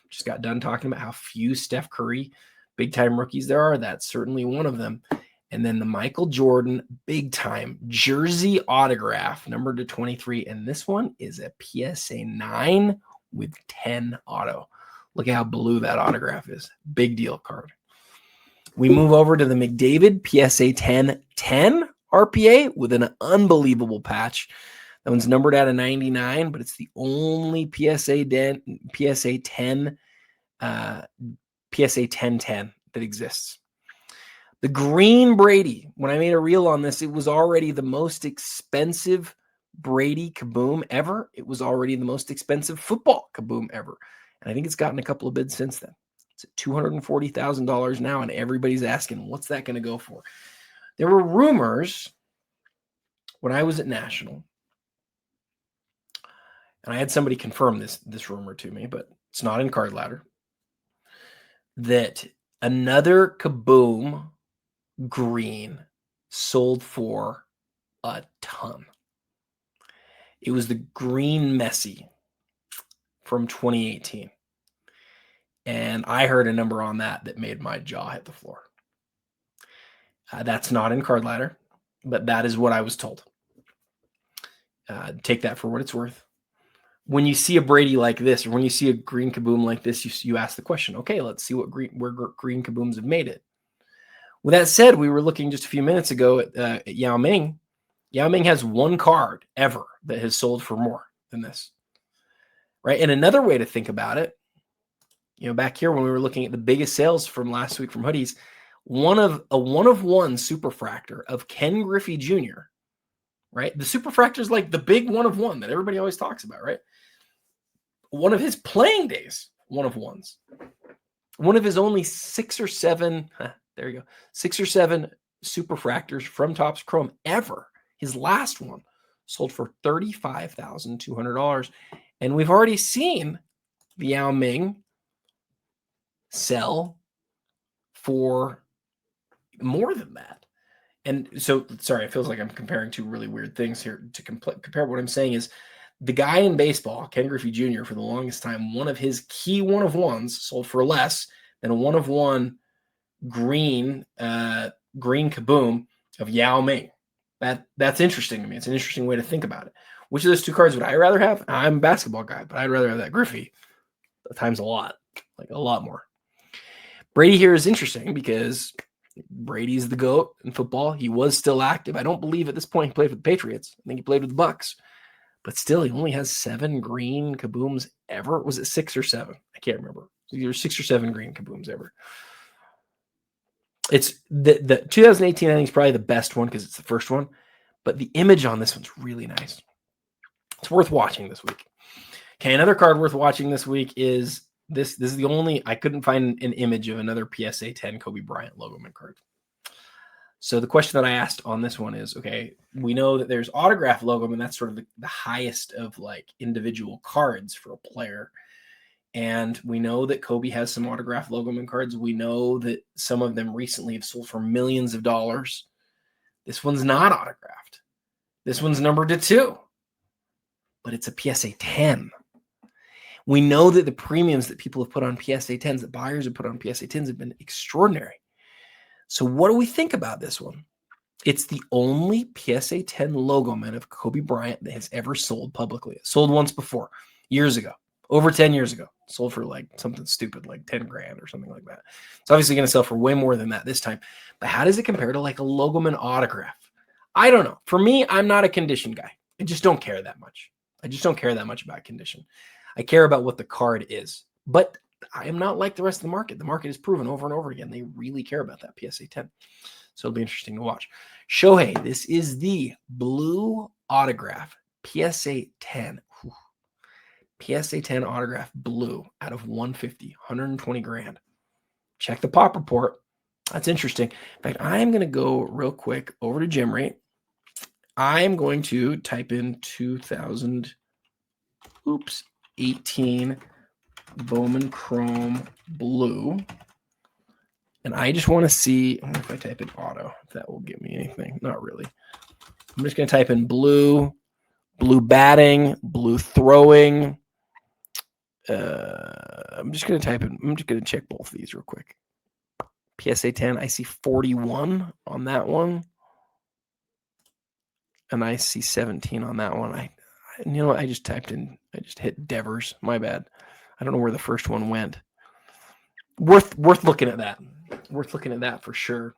Just got done talking about how few Steph Curry big-time rookies there are. That's certainly one of them. And then the Michael Jordan big-time jersey autograph, numbered to 23. And this one is a PSA 9 with 10 auto. Look at how blue that autograph is. Big deal card. We move over to the McDavid PSA 10 RPA with an unbelievable patch. That one's numbered out of 99, but it's the only PSA 10 that exists. The green Brady, when I made a reel on this, it was already the most expensive Brady Kaboom ever. It was already the most expensive football Kaboom ever. And I think it's gotten a couple of bids since then. It's at $240,000 now, and everybody's asking, what's that going to go for? There were rumors when I was at National, and I had somebody confirm this rumor to me, but it's not in Card Ladder, that another Kaboom green sold for a ton. It was the green Messi from 2018. And I heard a number on that made my jaw hit the floor. That's not in Card Ladder, but that is what I was told. Take that for what it's worth. When you see a Brady like this, or when you see a green Kaboom like this, you ask the question, okay, let's see where green Kabooms have made it. With that said, we were looking just a few minutes ago at Yao Ming. Yao Ming has one card ever that has sold for more than this. Right? And another way to think about it, back here when we were looking at the biggest sales from last week from hoodies, a one of one superfractor of Ken Griffey Jr., right? The superfractor is like the big one of one that everybody always talks about, right? One of his playing days, one of ones. One of his only 6 or 7 superfractors from Topps Chrome ever. His last one sold for $35,200. And we've already seen the Yao Ming sell for more than that. And so, sorry, it feels like I'm comparing two really weird things here. To compare, what I'm saying is the guy in baseball, Ken Griffey Jr., for the longest time, one of his key one-of-ones sold for less than a one-of-one green Kaboom of Yao Ming. That's interesting to me. It's an interesting way to think about it. Which of those two cards would I rather have? I'm a basketball guy, but I'd rather have that Griffey times a lot, like a lot more. Brady here is interesting because Brady's the GOAT in football. He was still active. I don't believe at this point he played for the Patriots. I think he played with the Bucks. But still, he only has 7 green Kabooms ever. Was it 6 or 7? I can't remember. Either 6 or 7 green Kabooms ever. It's the 2018, I think, is probably the best one because it's the first one. But the image on this one's really nice. It's worth watching this week. Okay, another card worth watching this week is this. This is the only, I couldn't find an image of another PSA 10 Kobe Bryant logoman card. So the question that I asked on this one is, okay, we know that there's autograph logoman, that's sort of the highest of like individual cards for a player. And we know that Kobe has some autograph logoman cards. We know that some of them recently have sold for millions of dollars. This one's not autographed. This one's numbered to 2. But it's a PSA 10. We know that the premiums that people have put on PSA 10s, that buyers have put on PSA 10s, have been extraordinary. So what do we think about this one? It's the only PSA 10 logo man of Kobe Bryant that has ever sold publicly. It sold once before, years ago, over 10 years ago. Sold for like something stupid, like 10 grand or something like that. It's obviously going to sell for way more than that this time. But how does it compare to like a Logoman autograph? I don't know. For me, I'm not a condition guy. I just don't care that much. I just don't care that much about condition. I care about what the card is. But I am not like the rest of the market. The market has proven over and over again they really care about that PSA 10. So it'll be interesting to watch. Shohei, this is the blue autograph, PSA 10. Whew. PSA 10 autograph blue out of 150, 120 grand. Check the pop report. That's interesting. In fact, I'm going to go real quick over to GemRate. I'm going to type in 2018 Bowman Chrome Blue. And I just want to see, I wonder if I type in auto, if that will give me anything. Not really. I'm just going to type in blue, blue batting, blue throwing. I'm just going to check both of these real quick. PSA 10, I see 41 on that one. And I see 17 on that one. I just hit Devers. My bad. I don't know where the first one went. Worth looking at that. Worth looking at that for sure.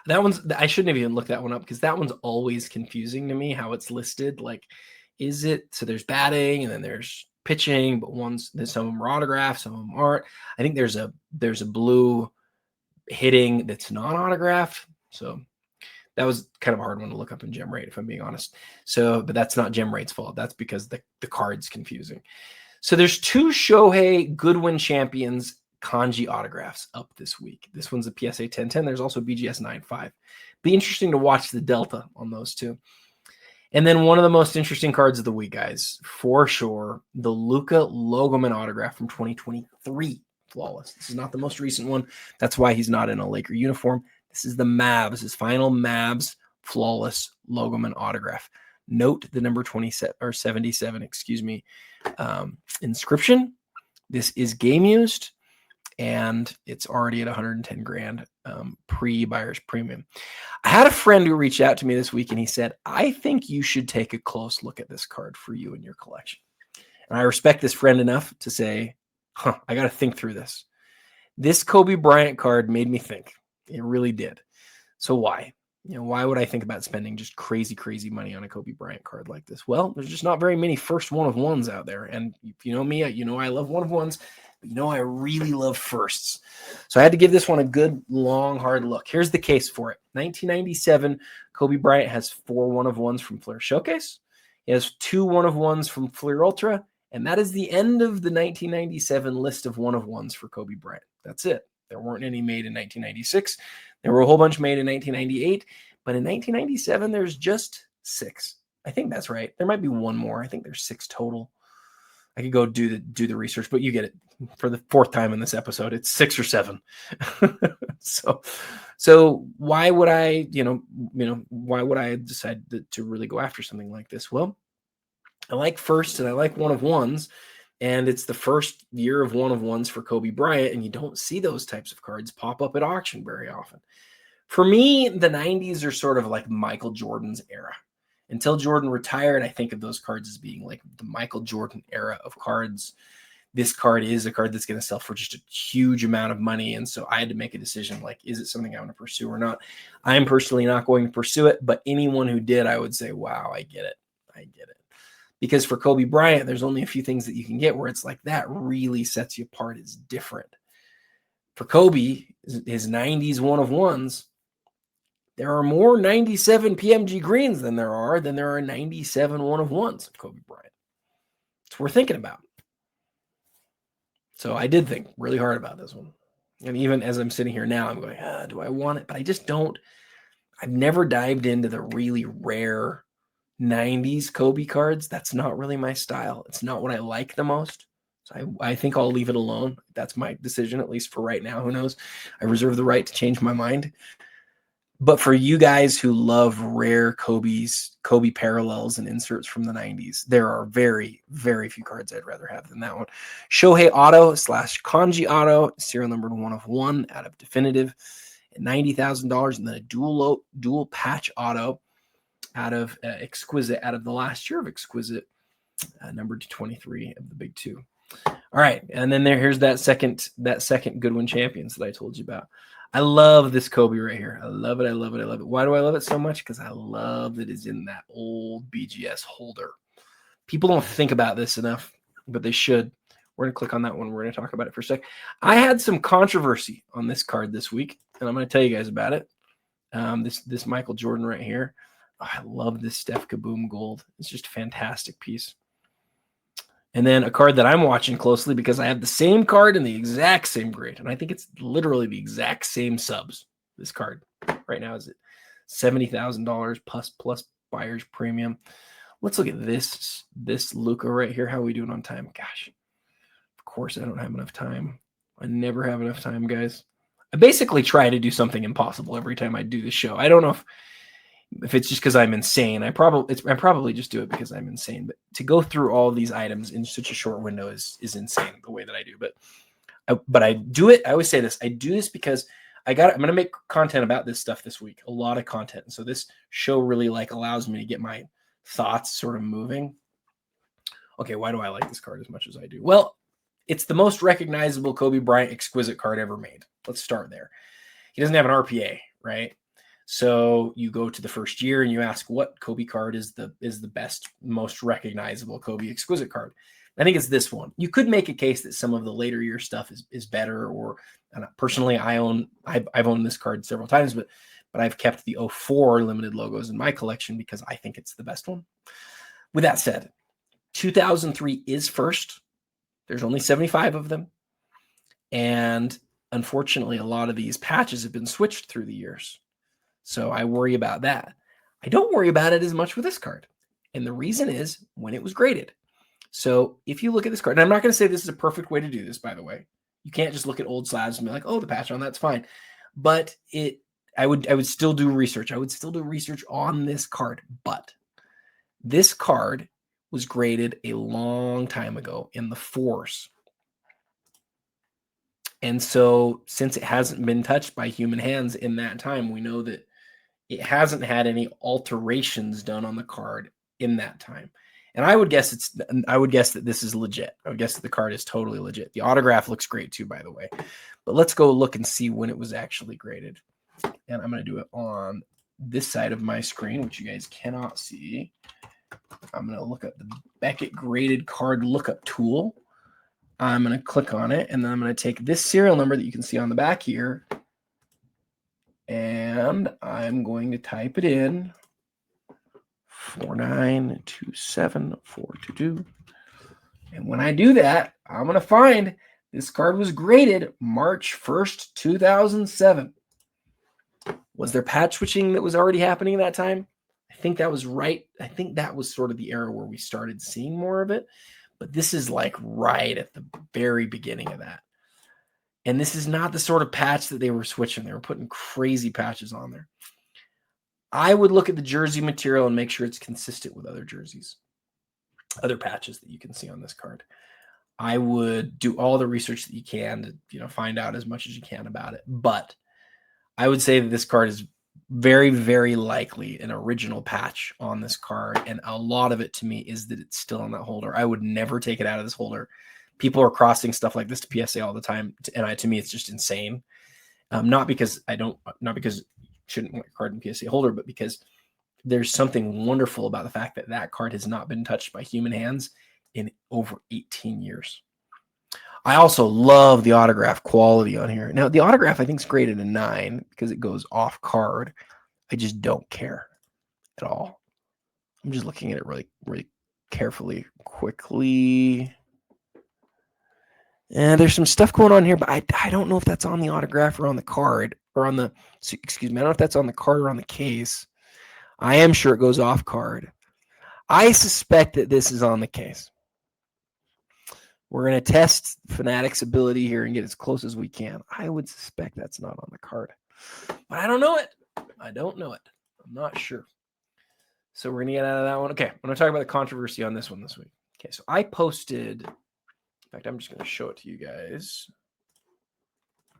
I shouldn't have even looked that one up because that one's always confusing to me how it's listed. Like, is it, so there's batting and then there's pitching, but some of them are autographed, some of them aren't. I think there's a blue hitting that's non-autographed. So that was kind of a hard one to look up in GemRate, if I'm being honest. So, but that's not GemRate's fault. That's because the card's confusing. So there's 2 Shohei Goodwin Champions kanji autographs up this week. This one's a PSA 1010. There's also BGS 95. Be interesting to watch the delta on those two. And then one of the most interesting cards of the week, guys, for sure, the Luka Logoman autograph from 2023. Flawless. This is not the most recent one. That's why he's not in a Laker uniform. This is the Mavs, his final Mavs flawless Logoman autograph. Note the number 77, inscription. This is game used, and it's already at 110 grand pre-buyer's premium. I had a friend who reached out to me this week, and he said, I think you should take a close look at this card for you in your collection. And I respect this friend enough to say, I got to think through this. This Kobe Bryant card made me think. It really did. So why? Why would I think about spending just crazy money on a Kobe Bryant card like this? Well, there's just not very many first one-of-ones out there. And if you know me, I love one-of-ones, but I really love firsts. So I had to give this one a good, long, hard look. Here's the case for it. 1997, Kobe Bryant has 4 one-of-ones from Fleer Showcase. He has 2 one-of-ones from Fleer Ultra. And that is the end of the 1997 list of one-of-ones for Kobe Bryant. That's it. There weren't any made in 1996. There were a whole bunch made in 1998. But in 1997, there's just 6. I think that's right. There might be one more. I think there's 6 total. I could go do the research, but you get it. For the 4th time in this episode, it's 6 or 7. So why would I, why would I decide to really go after something like this? Well, I like firsts and I like one-of-ones. And it's the first year of one-of-ones for Kobe Bryant, and you don't see those types of cards pop up at auction very often. For me, the 90s are sort of like Michael Jordan's era. Until Jordan retired, I think of those cards as being like the Michael Jordan era of cards. This card is a card that's going to sell for just a huge amount of money, and so I had to make a decision, like, is it something I want to pursue or not? I'm personally not going to pursue it, but anyone who did, I would say, wow, I get it. Because for Kobe Bryant, there's only a few things that you can get where it's like that really sets you apart. It's different. For Kobe, his 90s one-of-ones, there are more 97 PMG greens than there are 97 one-of-ones of Kobe Bryant. It's worth thinking about. So I did think really hard about this one. And even as I'm sitting here now, I'm going, do I want it? But I just don't. I've never dived into the really rare 90s Kobe cards. That's not really my style. It's not what I like the most. So I think I'll leave it alone. That's my decision, at least for right now. Who knows? I reserve the right to change my mind. But for you guys who love rare Kobe parallels and inserts from the 90s, there are very, very few cards I'd rather have than that one. Shohei Auto / Kanji Auto, serial number 1/1 out of Definitive at $90,000, and then a dual patch auto out of Exquisite, out of the last year of Exquisite, numbered to 23 of the big two. All right, and then here's that second Goodwin Champions that I told you about. I love this Kobe right here. I love it. I love it. I love it. Why do I love it so much? Because I love that it's in that old BGS holder. People don't think about this enough, but they should. We're going to click on that one. We're going to talk about it for a sec. I had some controversy on this card this week, and I'm going to tell you guys about it. This Michael Jordan right here. Oh, I love this Steph Kaboom gold. It's just a fantastic piece. And then a card that I'm watching closely because I have the same card in the exact same grade. And I think it's literally the exact same subs. This card right now is at $70,000 plus buyer's premium. Let's look at this Luka right here. How are we doing on time? Gosh, of course I don't have enough time. I never have enough time, guys. I basically try to do something impossible every time I do the show. I don't know if it's just because I'm insane. I probably just do it because I'm insane. But to go through all these items in such a short window is insane the way that I do. But I do it. I always say this. I do this because I'm going to make content about this stuff this week. A lot of content. And so this show really allows me to get my thoughts sort of moving. Okay, why do I like this card as much as I do? Well, it's the most recognizable Kobe Bryant Exquisite card ever made. Let's start there. He doesn't have an RPA, right? So you go to the first year and you ask what Kobe card is the best, most recognizable Kobe Exquisite card. I think it's this one. You could make a case that some of the later year stuff is better, or personally, I've owned this card several times, but I've kept the 04 limited logos in my collection because I think it's the best one. With that said, 2003 is first. There's only 75 of them. And unfortunately, a lot of these patches have been switched through the years. So I worry about that. I don't worry about it as much with this card. And the reason is when it was graded. So if you look at this card, and I'm not going to say this is a perfect way to do this, by the way. You can't just look at old slabs and be like, oh, the patch on that's fine. But I would still do research. I would still do research on this card. But this card was graded a long time ago in the 4s. And so since it hasn't been touched by human hands in that time, we know that it hasn't had any alterations done on the card in that time. And I would guess that this is legit. I would guess that the card is totally legit. The autograph looks great too, by the way. But let's go look and see when it was actually graded. And I'm going to do it on this side of my screen, which you guys cannot see. I'm going to look up the Beckett graded card lookup tool. I'm going to click on it, and then I'm going to take this serial number that you can see on the back here, and I'm going to type it in, 4927422. And when I do that, I'm going to find this card was graded March 1st, 2007. Was there patch switching that was already happening at that time? I think that was right. I think that was sort of the era where we started seeing more of it. But this is right at the very beginning of that. And this is not the sort of patch that they were switching. They were putting crazy patches on there. I would look at the jersey material and make sure it's consistent with other jerseys, other patches that you can see on this card. I would do all the research that you can to, find out as much as you can about it. But I would say that this card is very, very likely an original patch on this card. And a lot of it to me is that it's still in that holder. I would never take it out of this holder. People are crossing stuff like this to PSA all the time. And to me, it's just insane. Not because you shouldn't want your card in PSA holder, but because there's something wonderful about the fact that that card has not been touched by human hands in over 18 years. I also love the autograph quality on here. Now, the autograph, I think, is graded a 9 because it goes off card. I just don't care at all. I'm just looking at it really, really carefully, quickly. And there's some stuff going on here, but I don't know if that's on the autograph or on the card or on the, excuse me, I don't know if that's on the card or on the case. I am sure it goes off card. I suspect that this is on the case. We're going to test Fanatic's ability here and get as close as we can. I would suspect that's not on the card, but I don't know it. I don't know it. I'm not sure. So we're going to get out of that one. Okay, I'm going to talk about the controversy on this one this week. Okay, so I posted, in fact, I'm just going to show it to you guys.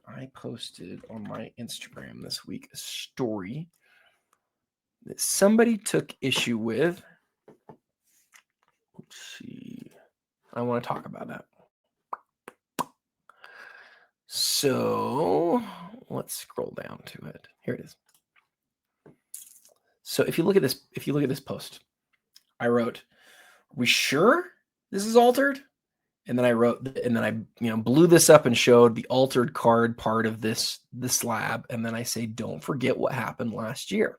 I posted on my Instagram this week a story that somebody took issue with. Let's see. I want to talk about that. So let's scroll down to it. Here it is. So if you look at this post, I wrote, "Are we sure this is altered?" And then I blew this up and showed the altered card part of the slab. And then I say, don't forget what happened last year.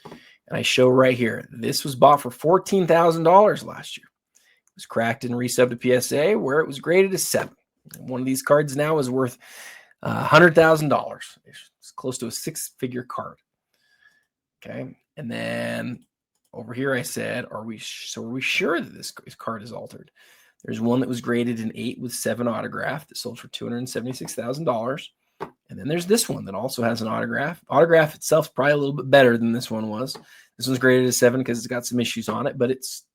And I show right here, this was bought for $14,000 last year. It was cracked and resubbed to PSA where it was graded as 7. One of these cards now is worth $100,000. It's close to a 6-figure card. Okay. And then over here, I said, are we sure that this card is altered? There's one that was graded an 8 with 7 autograph that sold for $276,000. And then there's this one that also has an autograph. Autograph itself is probably a little bit better than this one was. This one's graded as 7 because it's got some issues on it, but it's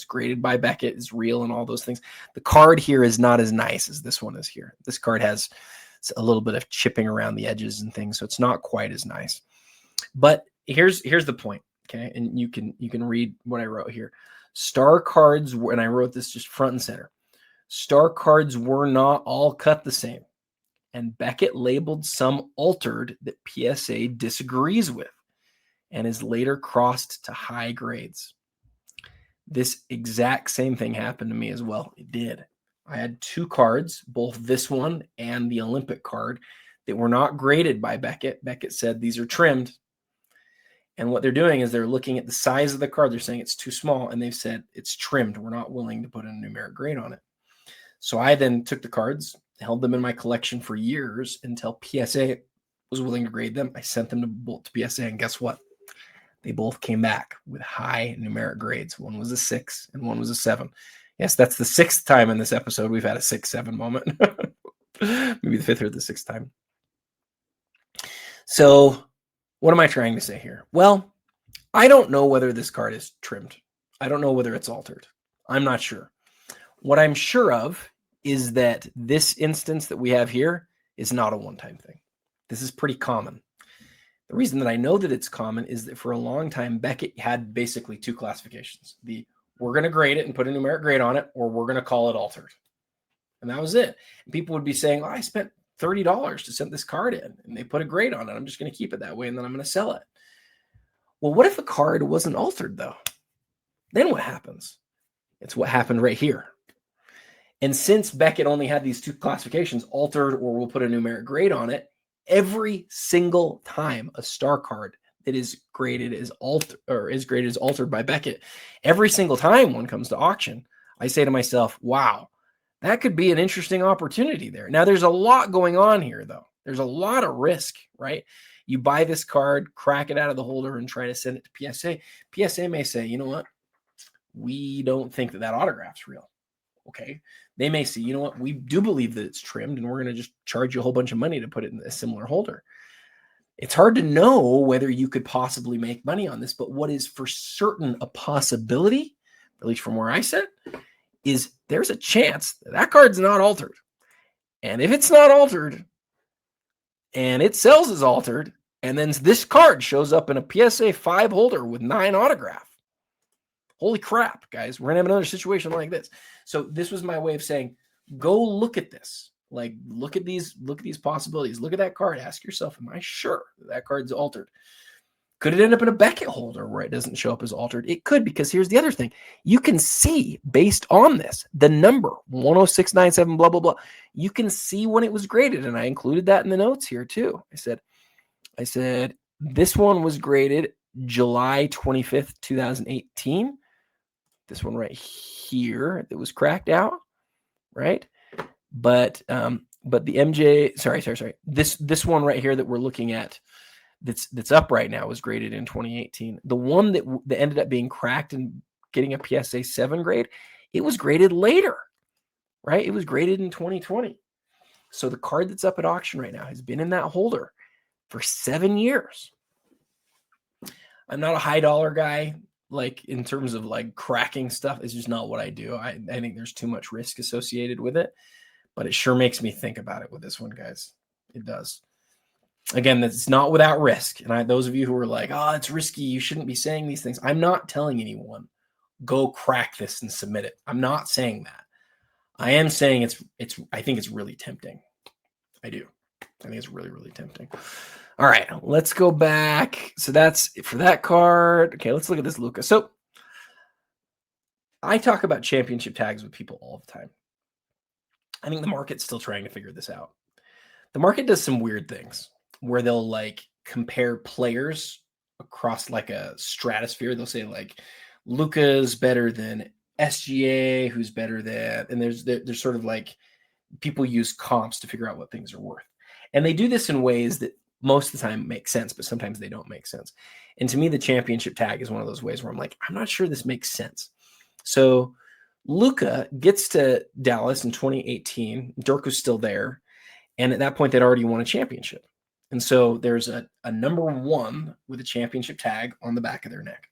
graded by Beckett, it's real and all those things. The card here is not as nice as this one is here. This card has a little bit of chipping around the edges and things, so it's not quite as nice. But here's the point, okay? And you can read what I wrote here. Star cards, and I wrote this just front and center. Star cards were not all cut the same, and Beckett labeled some altered that PSA disagrees with and is later crossed to high grades. This exact same thing happened to me as well. It did. I had 2 cards, both this one and the Olympic card, that were not graded by Beckett. Beckett said these are trimmed. And what they're doing is they're looking at the size of the card. They're saying it's too small, and they've said it's trimmed. We're not willing to put a numeric grade on it. So I then took the cards, held them in my collection for years until PSA was willing to grade them. I sent them to PSA, and guess what? They both came back with high numeric grades. One was a 6 and one was a 7. Yes, that's the 6th time in this episode we've had a 6-7 moment. Maybe the 5th or the 6th time. So what am I trying to say here? Well, I don't know whether this card is trimmed. I don't know whether it's altered. I'm not sure. What I'm sure of is that this instance that we have here is not a one-time thing. This is pretty common. The reason that I know that it's common is that for a long time, Beckett had basically 2 classifications. We're going to grade it and put a numeric grade on it, or we're going to call it altered. And that was it. And people would be saying, I spent $30 to send this card in, and they put a grade on it. I'm just going to keep it that way, and then I'm going to sell it. Well, what if a card wasn't altered, though? Then what happens? It's what happened right here. And since Beckett only had these 2 classifications, altered or we'll put a numeric grade on it, every single time a star card that is graded as altered by Beckett, every single time one comes to auction, I say to myself, wow, that could be an interesting opportunity there. Now, there's a lot going on here, though. There's a lot of risk, right? You buy this card, crack it out of the holder, and try to send it to PSA. PSA may say, you know what? We don't think that autograph's real. Okay. They may say, you know what? We do believe that it's trimmed, and we're going to just charge you a whole bunch of money to put it in a similar holder. It's hard to know whether you could possibly make money on this, but what is for certain a possibility, at least from where I sit, is there's a chance that card's not altered. And if it's not altered and it sells as altered, and then this card shows up in a PSA 5 holder with 9 autograph, holy crap, guys, we're going to have another situation like this. So this was my way of saying, go look at this. Like, look at these possibilities. Look at that card. Ask yourself, am I sure that card's altered? Could it end up in a Beckett holder where it doesn't show up as altered? It could, because here's the other thing. You can see, based on this, the number 10697, blah, blah, blah. You can see when it was graded, and I included that in the notes here too. I said this one was graded July 25th, 2018. This one right here that was cracked out, right? But the MJ, sorry. This one right here that we're looking at, that's up right now, was graded in 2018. The one that ended up being cracked and getting a PSA 7 grade, it was graded later, right? It was graded in 2020. So the card that's up at auction right now has been in that holder for 7 years. I'm not a high dollar guy, like in terms of like cracking stuff. It's just not what I do. I think there's too much risk associated with it, but it sure makes me think about it with this one, guys. It does. Again, that's not without risk. And those of you who are like, oh, it's risky, you shouldn't be saying these things. I'm not telling anyone, go crack this and submit it. I'm not saying that. I am saying I think it's really tempting. I do. I think it's really, really tempting. All right, let's go back. So that's it for that card. Okay, let's look at this Luka. So I talk about championship tags with people all the time. I think the market's still trying to figure this out. The market does some weird things where they'll like compare players across like a stratosphere. They'll say like Luka's better than SGA, who's better than, and there's sort of like people use comps to figure out what things are worth. And they do this in ways that most of the time make sense, but sometimes they don't make sense. And to me, the championship tag is one of those ways where I'm like, I'm not sure this makes sense. So Luka gets to Dallas in 2018. Dirk was still there. And at that point, they'd already won a championship. And so there's a number one with a championship tag on the back of their neck.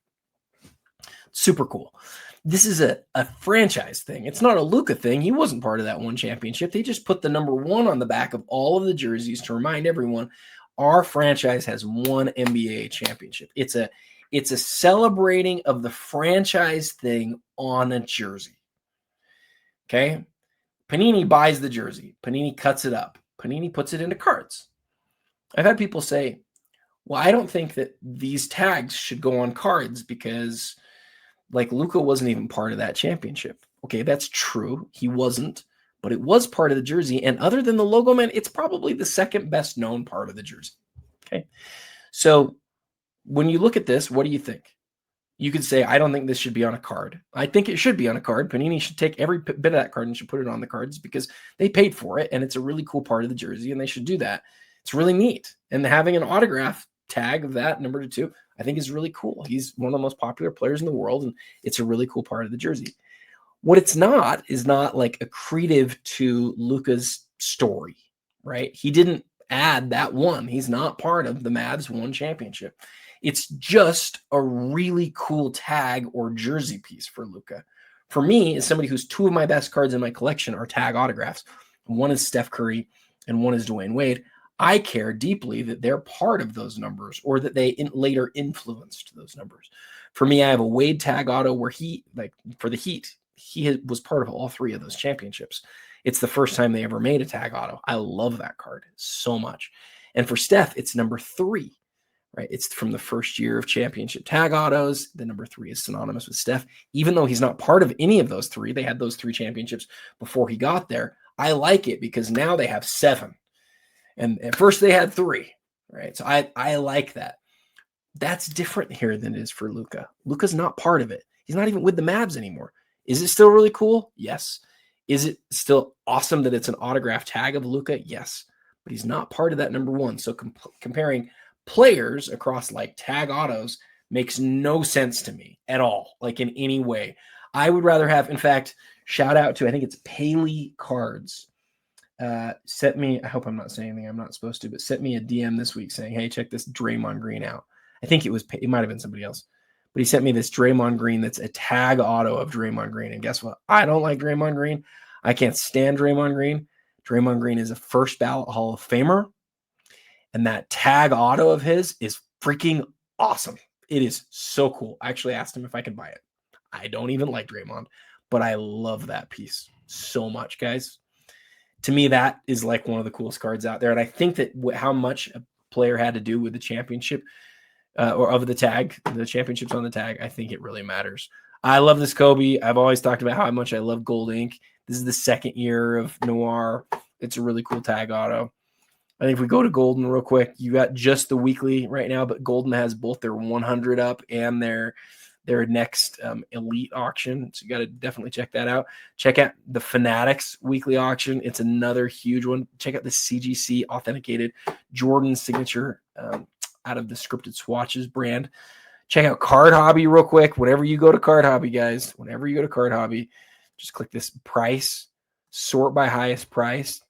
Super cool. This is a franchise thing. It's not a Luka thing. He wasn't part of that one championship. They just put the number one on the back of all of the jerseys to remind everyone our franchise has one NBA championship. It's a celebrating of the franchise thing on a jersey. Okay. Panini buys the jersey. Panini cuts it up. Panini puts it into cards. I've had people say, well, I don't think that these tags should go on cards because like Luka wasn't even part of that championship. Okay, that's true. He wasn't, but it was part of the jersey. And other than the logo, man, it's probably the second best known part of the jersey. Okay. So when you look at this, what do you think? You could say, I don't think this should be on a card. I think it should be on a card. Panini should take every bit of that card and should put it on the cards because they paid for it. And it's a really cool part of the jersey and they should do that. It's really neat. And having an autograph tag of that number 2, I think is really cool. He's one of the most popular players in the world. And it's a really cool part of the jersey. What it's not is not like accretive to Luka's story, right? He didn't add that one. He's not part of the Mavs one championship. It's just a really cool tag or jersey piece for Luka. For me, as somebody who's 2 of my best cards in my collection are tag autographs. One is Steph Curry and one is Dwayne Wade. I care deeply that they're part of those numbers or that they later influenced those numbers. For me, I have a Wade tag auto where he, like for the Heat, he was part of all 3 of those championships. It's the first time they ever made a tag auto. I love that card so much. And for Steph, it's number 3. Right? It's from the first year of championship tag autos. The number 3 is synonymous with Steph. Even though he's not part of any of those 3, they had those 3 championships before he got there. I like it because now they have 7. And at first they had 3, right? So I like that. That's different here than it is for Luka. Luka's not part of it. He's not even with the Mavs anymore. Is it still really cool? Yes. Is it still awesome that it's an autograph tag of Luka? Yes. But he's not part of that number 1. So comparing players across like tag autos makes no sense to me at all, like in any way. I would rather have, in fact, shout out to, I think it's Paley Cards. Sent me, I hope I'm not saying anything I'm not supposed to, but sent me a DM this week saying, hey, check this Draymond Green out. I think it might have been somebody else, but he sent me this Draymond Green that's a tag auto of Draymond Green. And guess what? I don't like Draymond Green. I can't stand Draymond Green. Draymond Green is a first ballot Hall of Famer. And that tag auto of his is freaking awesome. It is so cool. I actually asked him if I could buy it. I don't even like Draymond, but I love that piece so much, guys. To me, that is like one of the coolest cards out there. And I think that how much a player had to do with the championship or of the tag, the championships on the tag, I think it really matters. I love this Kobe. I've always talked about how much I love Gold Ink. This is the 2nd year of Noir. It's a really cool tag auto. I think if we go to Golden real quick, you got just the weekly right now, but Golden has both their 100 up and their next elite auction. So you got to definitely check that out. Check out the Fanatics weekly auction. It's another huge one. Check out the CGC authenticated Jordan signature out of the Scripted Swatches brand. Check out Card Hobby real quick. Whenever you go to Card Hobby, guys, just click this price, sort by highest price,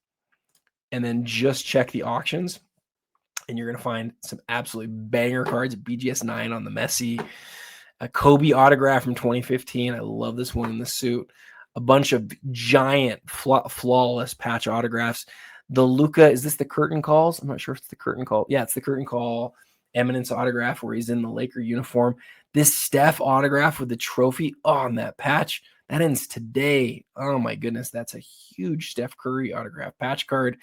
and then just check the auctions. and you're going to find some absolutely banger cards. BGS 9 on the Messi, a Kobe autograph from 2015. I love this one in the suit. A bunch of giant flawless patch autographs. The Luka, is this the curtain calls? I'm not sure if it's the curtain call. Yeah, it's the curtain call Eminence autograph where he's in the Laker uniform. This Steph autograph with the trophy on that patch, that ends today. Oh my goodness, that's a huge Steph Curry autograph patch card.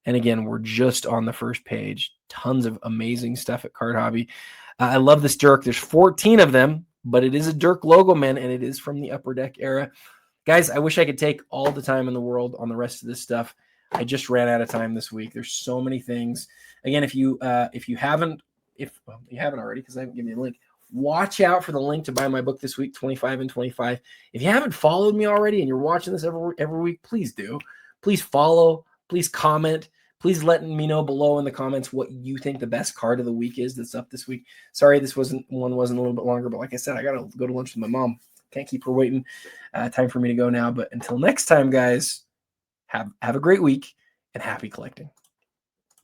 And again, we're just on the first page. Tons of amazing stuff at Card Hobby. I love this Dirk. There's 14 of them, but it is a Dirk logo, man, and it is from the Upper Deck era. Guys, I wish I could take all the time in the world on the rest of this stuff. I just ran out of time this week. There's so many things. Again, if you haven't already, because I haven't given you a link, watch out for the link to buy my book this week, 25 and 25. If you haven't followed me already and you're watching this every week, please do. Please follow. Please comment. Please let me know below in the comments what you think the best card of the week is that's up this week. Sorry, this wasn't a little bit longer, but like I said, I got to go to lunch with my mom. Can't keep her waiting. Time for me to go now. But until next time, guys, have a great week and happy collecting.